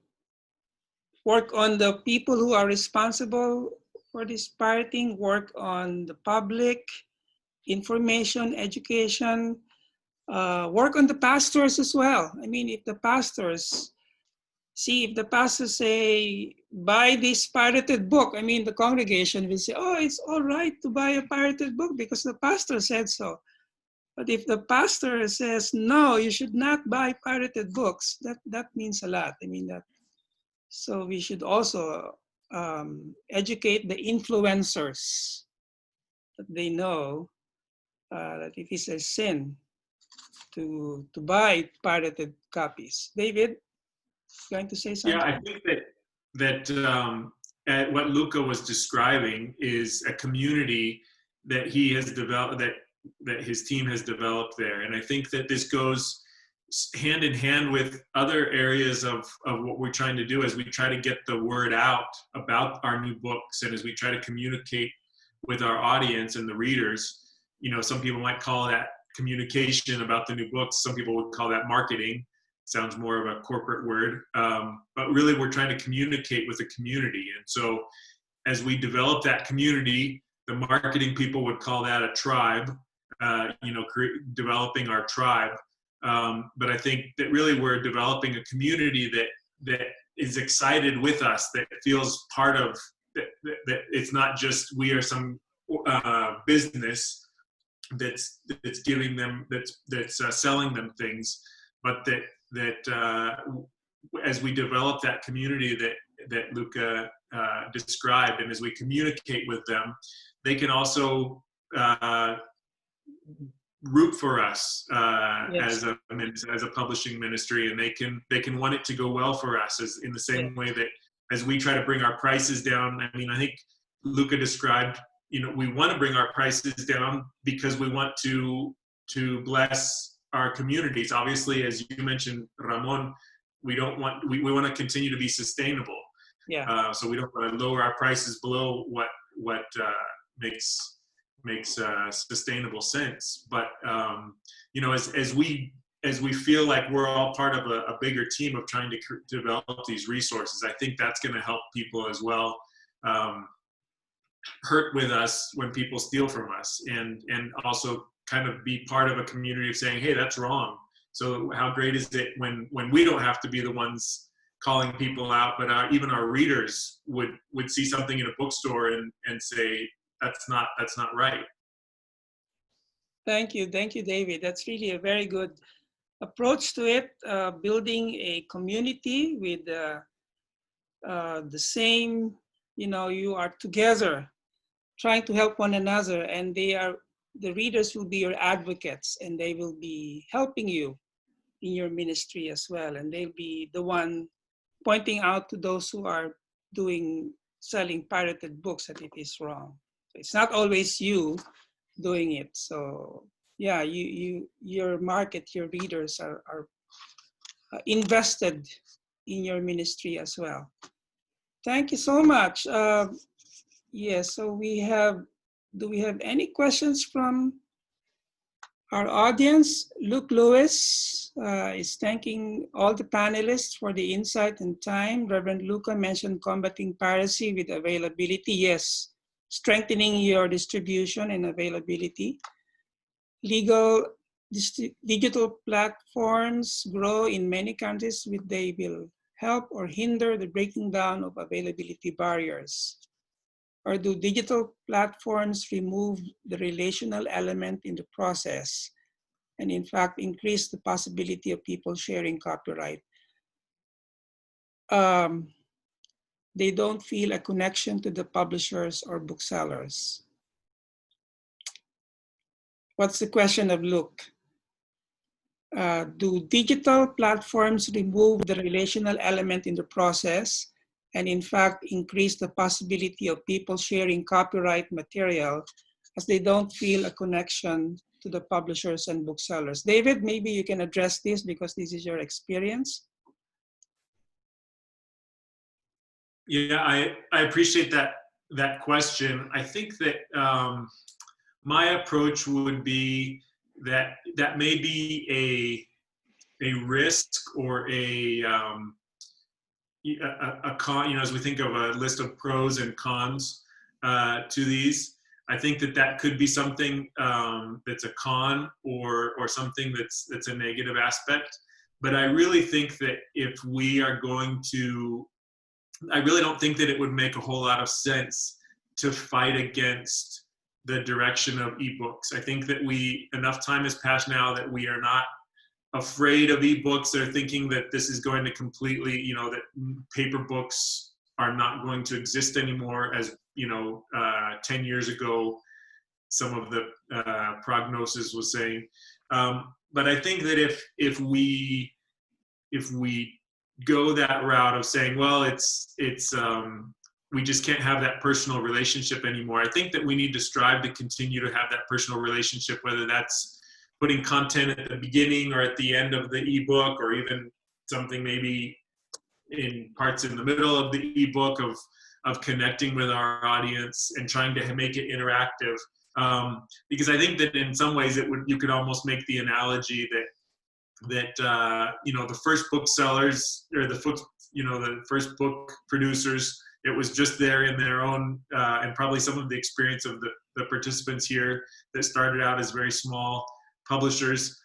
work on the people who are responsible for this pirating, work on the public, information, education, work on the pastors as well. I mean, if the pastors say, buy this pirated book, I mean, the congregation will say, oh, it's all right to buy a pirated book because the pastor said so. But if the pastor says, no, you should not buy pirated books, that means a lot. I mean, so we should also educate the influencers that they know that it is a sin to buy pirated copies. David, going to say something? Yeah, I think that what Luka was describing is a community that he has developed, that his team has developed there. And I think that this goes hand in hand with other areas of what we're trying to do as we try to get the word out about our new books, and as we try to communicate with our audience and the readers. You know, some people might call that communication about the new books. Some people would call that marketing. Sounds more of a corporate word. But really, we're trying to communicate with the community. And so as we develop that community, the marketing people would call that a tribe, developing our tribe. But I think that really we're developing a community that is excited with us, that feels part of, that it's not just we are some business that's giving them, that's selling them things, but that as we develop that community that Luka described, and as we communicate with them, they can also root for us Yes. as a publishing ministry, and they can want it to go well for us, as in the same way that as we try to bring our prices down. I mean, I think Luka described, we want to bring our prices down because we want to bless our communities. Obviously, as you mentioned, Ramon, we want to continue to be sustainable. Yeah. So we don't want to lower our prices below what makes sustainable sense. But as we feel like we're all part of a bigger team of trying to develop these resources, I think that's going to help people as well hurt with us when people steal from us, and also kind of be part of a community of saying, hey, that's wrong. So how great is it when we don't have to be the ones calling people out, but even our readers would see something in a bookstore and say, that's not right. Thank you, David. That's really a very good approach to it. Building a community with the same, you are together, trying to help one another, and the readers will be your advocates, and they will be helping you in your ministry as well, and they'll be the one pointing out to those who are selling pirated books that it is wrong. So it's not always you doing it. So yeah, your market, your readers are invested in your ministry as well. Thank you so much. Yes, so do we have any questions from our audience? Luke Lewis is thanking all the panelists for the insight and time. Reverend Luka mentioned combating piracy with availability. Yes, strengthening your distribution and availability. Digital platforms grow in many countries, they will help or hinder the breaking down of availability barriers. Or do digital platforms remove the relational element in the process and in fact increase the possibility of people sharing copyright? They don't feel a connection to the publishers or booksellers. What's the question of Luke? Do digital platforms remove the relational element in the process and in fact increase the possibility of people sharing copyright material as they don't feel a connection to the publishers and booksellers? David, maybe you can address this because this is your experience. Yeah, I appreciate that question. I think that my approach would be that may be a risk or a a con, as we think of a list of pros and cons to these, I think that could be something that's a con or something that's a negative aspect. But I really think that if we are going to, I really don't think that it would make a whole lot of sense to fight against the direction of ebooks. I think that enough time has passed now that we are not afraid of ebooks. They're thinking that this is going to completely, that paper books are not going to exist anymore, as 10 years ago some of the prognosis was saying. But I think that if we go that route of saying, well, it's we just can't have that personal relationship anymore, I think that we need to strive to continue to have that personal relationship, whether that's putting content at the beginning or at the end of the ebook, or even something maybe in parts in the middle of the ebook of connecting with our audience and trying to make it interactive. Because I think that in some ways you could almost make the analogy that the first booksellers, or the first book producers, it was just there in their own, and probably some of the experience of the participants here that started out as very small publishers,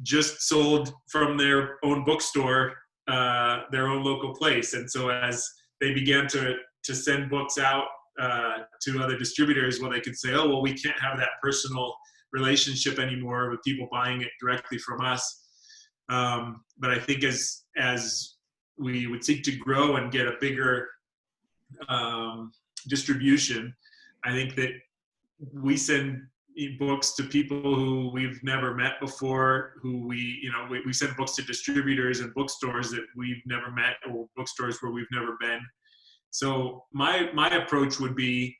just sold from their own bookstore, their own local place. And so as they began to send books out to other distributors, well, they could say, oh, well, we can't have that personal relationship anymore with people buying it directly from us. But I think as we would seek to grow and get a bigger distribution, I think that we send books to people who we've never met before, who we send books to distributors and bookstores that we've never met, or bookstores where we've never been. So my approach would be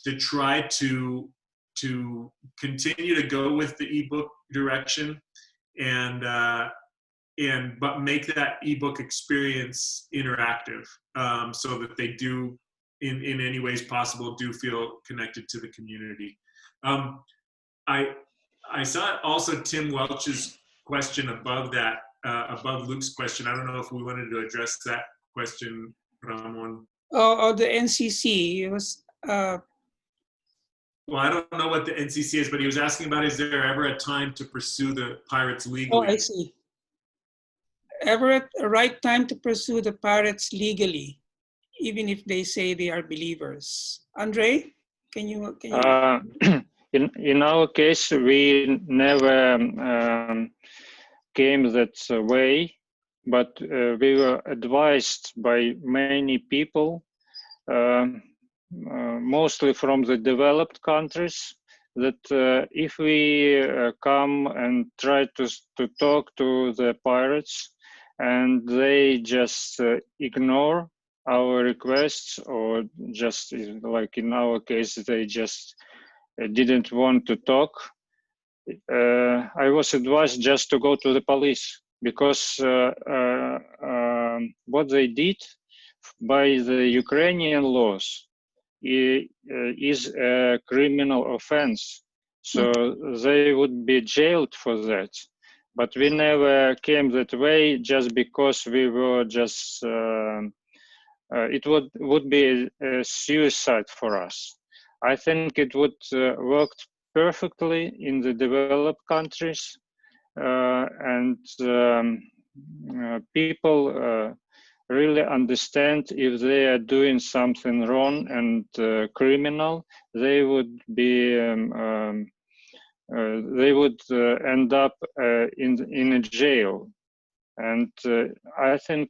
to try to continue to go with the ebook direction, but make that ebook experience interactive, so that they do, in any ways possible, do feel connected to the community. I saw also Tim Welch's question above that, above Luke's question. I don't know if we wanted to address that question, Ramon. Oh, the NCC. It was. Well, I don't know what the NCC is, but he was asking about, is there ever a time to pursue the pirates legally? Oh, I see. Ever a right time to pursue the pirates legally, even if they say they are believers? Andrei, can you? In our case, we never came that way, but we were advised by many people, mostly from the developed countries, that if we come and try to talk to the pirates and they just ignore our requests, or just like in our case, they just didn't want to talk, I was advised just to go to the police, because what they did by the Ukrainian laws is a criminal offense. So they would be jailed for that. But we never came that way just because we were just, it would be a suicide for us. I think it would work perfectly in the developed countries, and people really understand if they are doing something wrong and criminal, they would be end up in a jail. And I think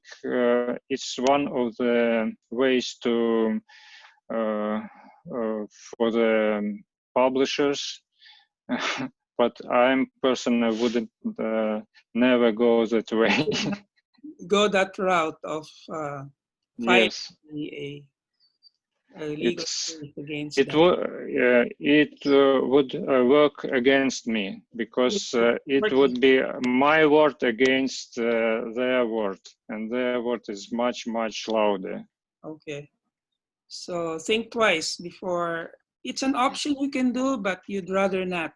it's one of the ways to for the publishers, but I'm personally wouldn't never go that way. Go that route of fighting Yes. a legal case against it would work against me, because it would be my word against their word, and their word is much, much louder. Okay. So think twice before. It's an option you can do, but you'd rather not.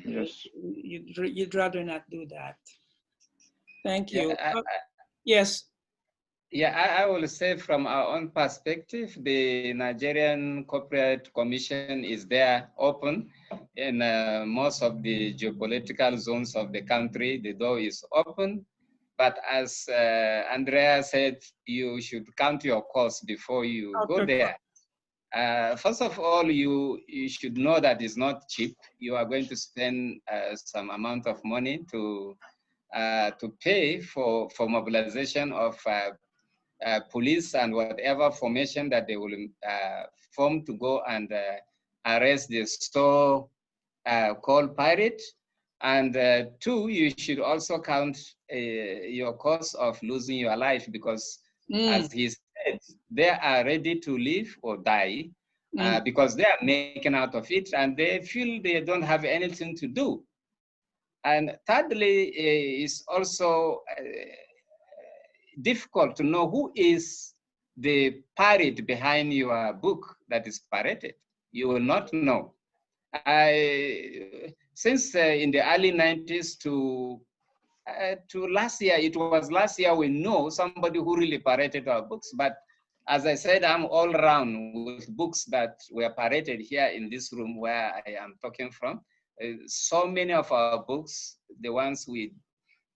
Yes. You'd rather not do that. Thank you. Yeah, Yes, Yeah, I will say from our own perspective, the Nigerian Copyright Commission is there open in most of the geopolitical zones of the country. The door is open. But as Andrea said, you should count your costs before you go there. First of all, you should know that it's not cheap. You are going to spend some amount of money to pay for mobilization of police and whatever formation that they will form to go and arrest the so-called pirate. And two, you should also count your cost of losing your life, because as he said, they are ready to live or die because they are making out of it and they feel they don't have anything to do. And thirdly, it's also difficult to know who is the pirate behind your book that is pirated. You will not know. Since in the early 90s to last year, it was last year we know somebody who really pirated our books. But as I said, I'm all around with books that were pirated here in this room where I am talking from. So many of our books, the ones we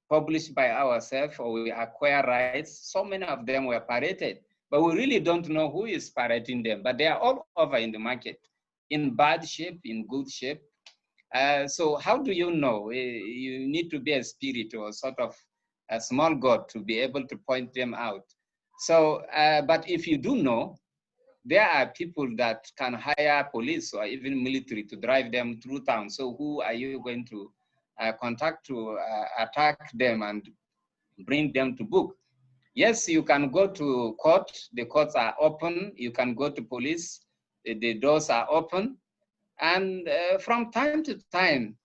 published by ourselves or we acquire rights, so many of them were pirated. But we really don't know who is pirating them. But they are all over in the market, in bad shape, in good shape. So how do you know? You need to be a spirit or sort of a small god to be able to point them out. So, but if you do know, there are people that can hire police or even military to drive them through town. So who are you going to contact to attack them and bring them to book? Yes, you can go to court. The courts are open. You can go to police. The doors are open. And from time to time,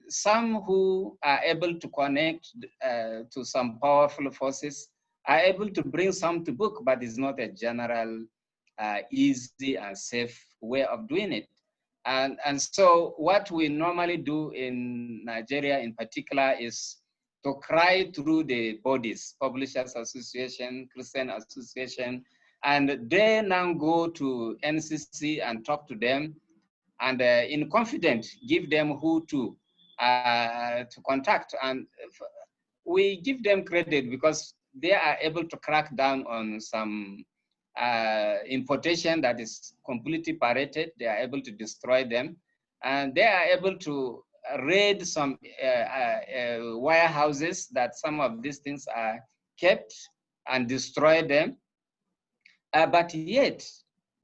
some who are able to connect to some powerful forces are able to bring some to book, but it's not a general, easy and safe way of doing it. And so what we normally do in Nigeria in particular is to cry through the bodies, Publishers Association, Christian Association, and they now go to NCC and talk to them and in confidence give them who to contact. And we give them credit because they are able to crack down on some importation that is completely pirated. They are able to destroy them. And they are able to raid some warehouses that some of these things are kept and destroy them. But yet,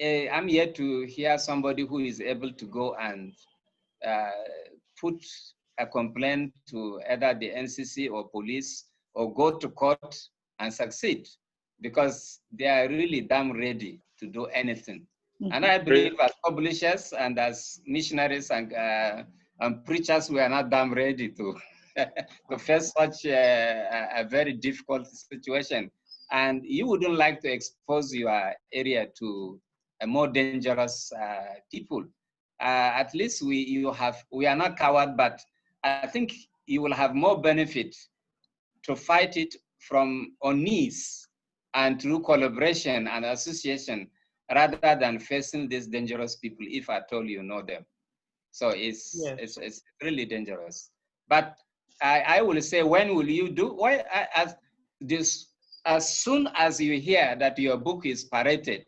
I'm yet to hear somebody who is able to go and put a complaint to either the NCC or police or go to court and succeed, because they are really damn ready to do anything. And I believe as publishers and as missionaries and preachers, we are not damn ready to, to face such a very difficult situation. And you wouldn't like to expose your area to a more dangerous people. At least we are not coward, but I think you will have more benefit to fight it from on knees and through collaboration and association rather than facing these dangerous people if at all you know them. So it's really dangerous. But I will say, when will you do? Why as soon as you hear that your book is pirated,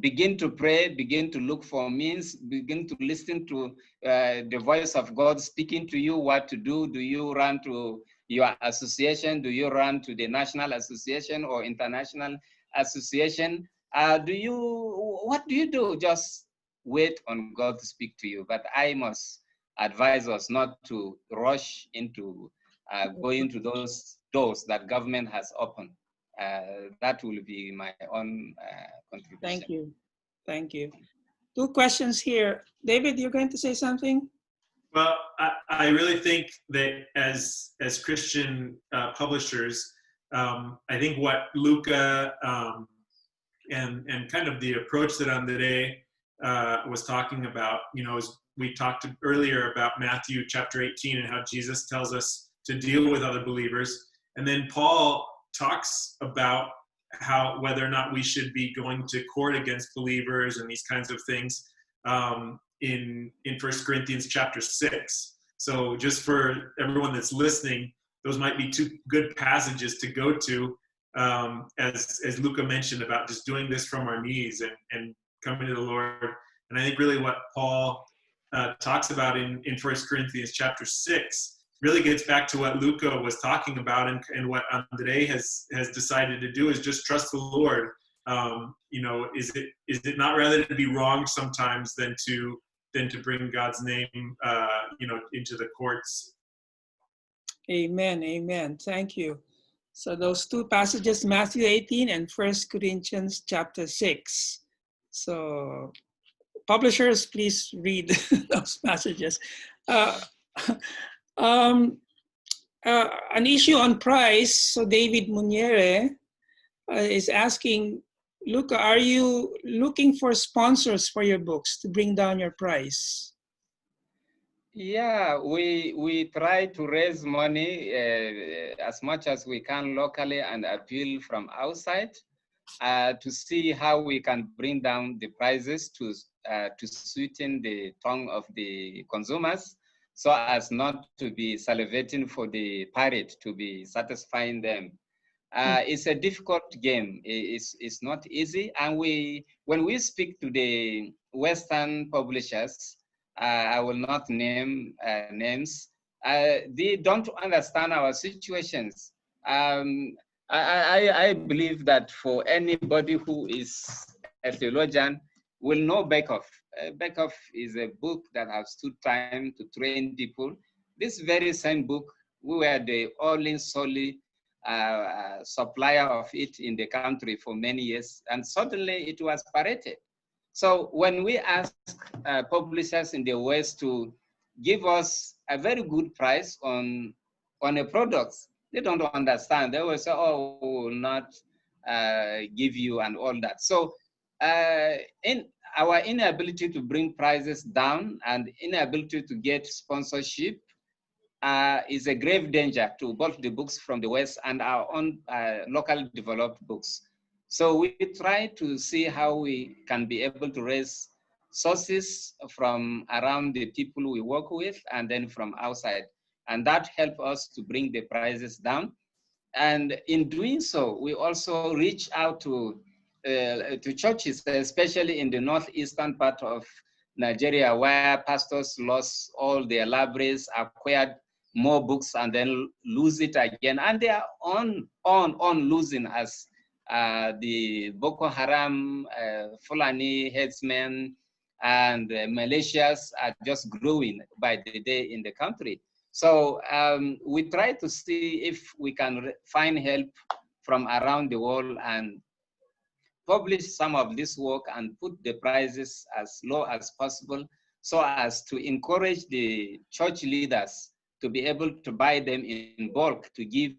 begin to pray, begin to look for means, begin to listen to the voice of God speaking to you what to do. Do you run to your association? Do you run to the national association or international association? What do you do? Just wait on God to speak to you. But I must advise us not to rush into going to those doors that government has opened. That will be my own contribution. Thank you. Thank you. 2 questions here. David, you're going to say something? Well, I really think that as Christian publishers, I think what Luka and kind of the approach that Andrei was talking about, as we talked earlier about Matthew chapter 18 and how Jesus tells us to deal with other believers. And then Paul talks about whether or not we should be going to court against believers and these kinds of things in 1 Corinthians chapter 6. So just for everyone that's listening, those might be two good passages to go to, as Luka mentioned, about just doing this from our knees and coming to the Lord. And I think really what Paul talks about in 1 Corinthians chapter 6 really gets back to what Luka was talking about, and what Andrei has decided to do is just trust the Lord. Is it not rather to be wrong sometimes than to bring God's name into the courts? Amen, amen. Thank you. So those two passages, Matthew 18 and 1 Corinthians chapter 6. So publishers, please read those passages. An issue on price. So David Muniere is asking, Luka, are you looking for sponsors for your books to bring down your price? Yeah, we try to raise money as much as we can locally and appeal from outside to see how we can bring down the prices to sweeten the tongue of the consumers, so as not to be salivating for the pirate to be satisfying them. It's a difficult game. It's not easy. And when we speak to the Western publishers, I will not name names, they don't understand our situations. I believe that for anybody who is a theologian will know Beckhoff. Beckhoff is a book that has stood time to train people. This very same book, we were the only solely supplier of it in the country for many years, and suddenly it was pirated. So when we ask publishers in the West to give us a very good price on a product, they don't understand. They will say, oh, we will not give you and all that. So in our inability to bring prices down and inability to get sponsorship is a grave danger to both the books from the West and our own locally developed books. So we try to see how we can be able to raise sources from around the people we work with and then from outside. And that helps us to bring the prices down. And in doing so, we also reach out to churches, especially in the northeastern part of Nigeria, where pastors lost all their libraries, acquired more books, and then lose it again. And they are on losing as the Boko Haram, Fulani headsmen, and militias are just growing by the day in the country. So we try to see if we can find help from around the world and publish some of this work and put the prices as low as possible so as to encourage the church leaders to be able to buy them in bulk to give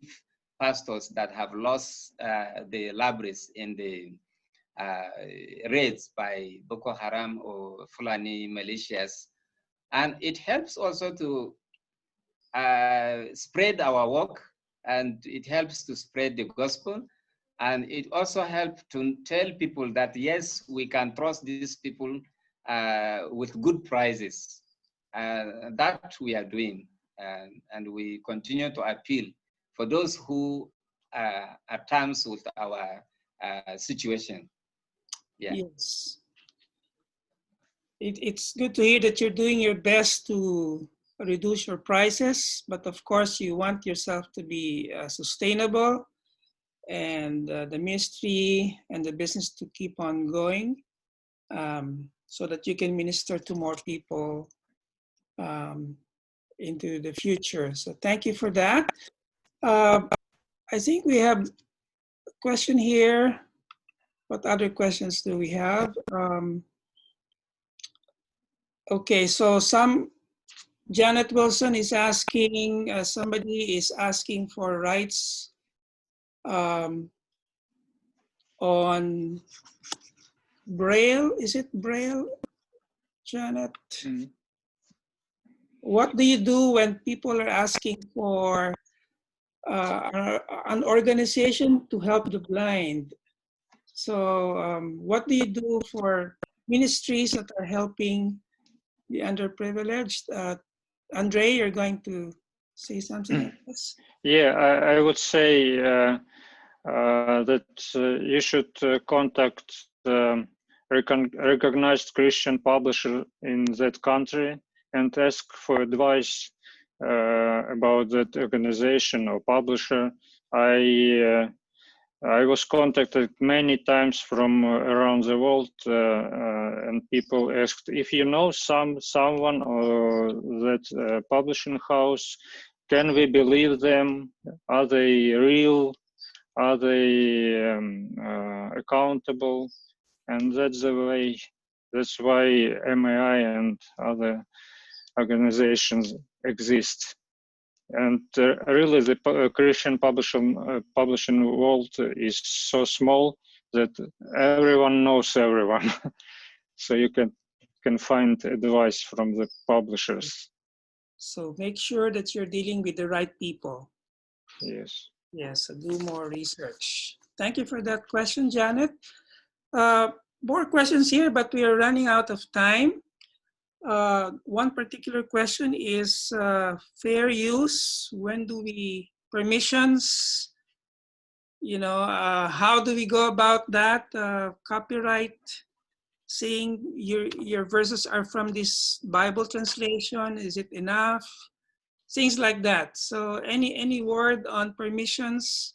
pastors that have lost the libraries in the raids by Boko Haram or Fulani militias. And it helps also to spread our work, and it helps to spread the gospel. And it also helps to tell people that, yes, we can trust these people with good prices. That we are doing. And we continue to appeal for those who are at times with our situation. Yeah. Yes. It's good to hear that you're doing your best to reduce your prices, but of course you want yourself to be sustainable and the ministry and the business to keep on going so that you can minister to more people into the future. So thank you for that. I think we have a question here. What other questions do we have? Okay, so Janet Wilson is asking, somebody is asking for rights on Braille. Is it Braille, Janet? Mm-hmm. What do you do when people are asking for an organization to help the blind? So what do you do for ministries that are helping the underprivileged? Andrei, you're going to say something on this? Yeah, I would say that you should contact recognized Christian publisher in that country and ask for advice about that organization or publisher. I was contacted many times from around the world, and people asked if you know someone or that publishing house. Can we believe them? Are they real? Are they accountable? And that's the way. That's why MAI and other organizations exist. And really, the Christian publishing world is so small that everyone knows everyone. So you can find advice from the publishers. So make sure that you're dealing with the right people. Yes. Yes, so do more research. Thank you for that question, Janet. More questions here, but we are running out of time. One particular question is fair use. When do we, permissions, you know, how do we go about that? Copyright, saying your verses are from this Bible translation, is it enough? Things like that. So any word on permissions?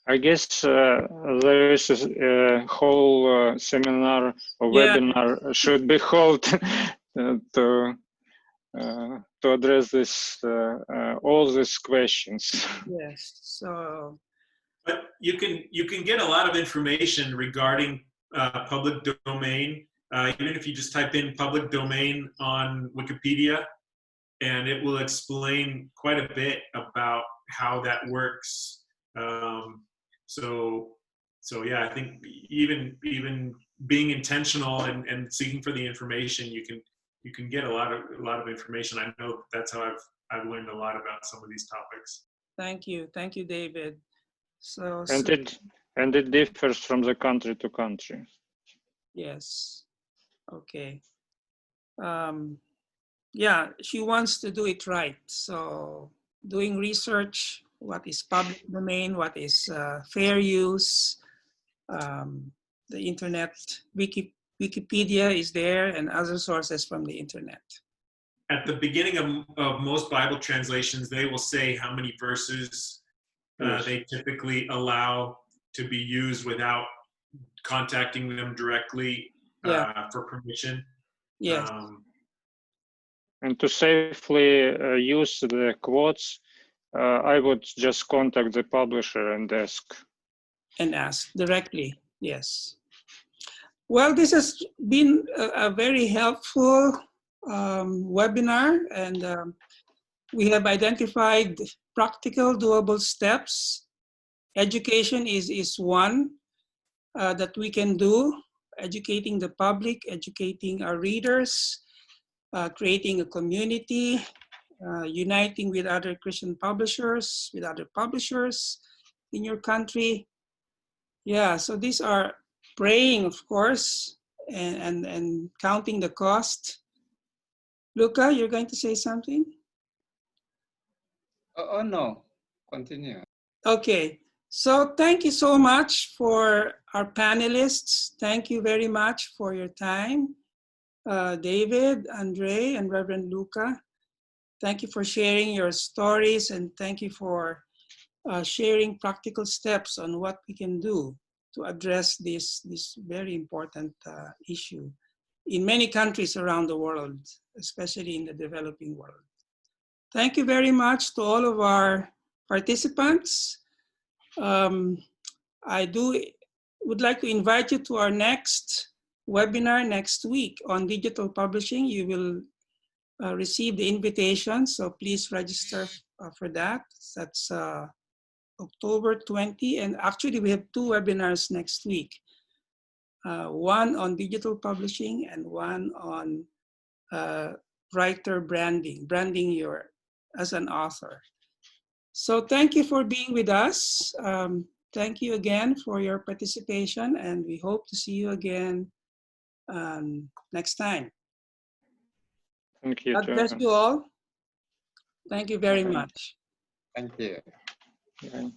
I guess there is a whole seminar or Yeah. webinar should be held to address this all these questions. Yes. So. But you can get a lot of information regarding public domain, even if you just type in public domain on Wikipedia, and it will explain quite a bit about how that works. So yeah, I think even being intentional and seeking for the information, you can get a lot of information. I know that's how I've learned a lot about some of these topics. Thank you, David. So and it differs from the country to country. Yes. Okay. Yeah, she wants to do it right. So doing research, what is public domain, what is fair use, the internet, Wikipedia is there, and other sources from the internet. At the beginning of most Bible translations, they will say how many verses they typically allow to be used without contacting them directly for permission. Yes. And to safely use the quotes, I would just contact the publisher and ask. And ask directly, yes. Well, this has been a very helpful webinar, and we have identified practical, doable steps. Education is one that we can do, educating the public, educating our readers, creating a community, uniting with other Christian publishers, with other publishers in your country. Yeah, so these are praying, of course, and counting the cost. Luka, you're going to say something? Oh no, continue. Okay, so thank you so much for our panelists. Thank you very much for your time. David, Andrei, and Reverend Luka. Thank you for sharing your stories, and thank you for sharing practical steps on what we can do to address this very important issue in many countries around the world, especially in the developing world. Thank you very much to all of our participants. I would like to invite you to our next webinar next week on digital publishing. You will receive the invitation, so please register for that. That's October 20, and actually we have two webinars next week. One on digital publishing and one on writer branding as an author. So thank you for being with us. thank you again for your participation, and we hope to see you again next time. Thank you. God bless you all. Thank you very Bye. much. Thank you. Bye.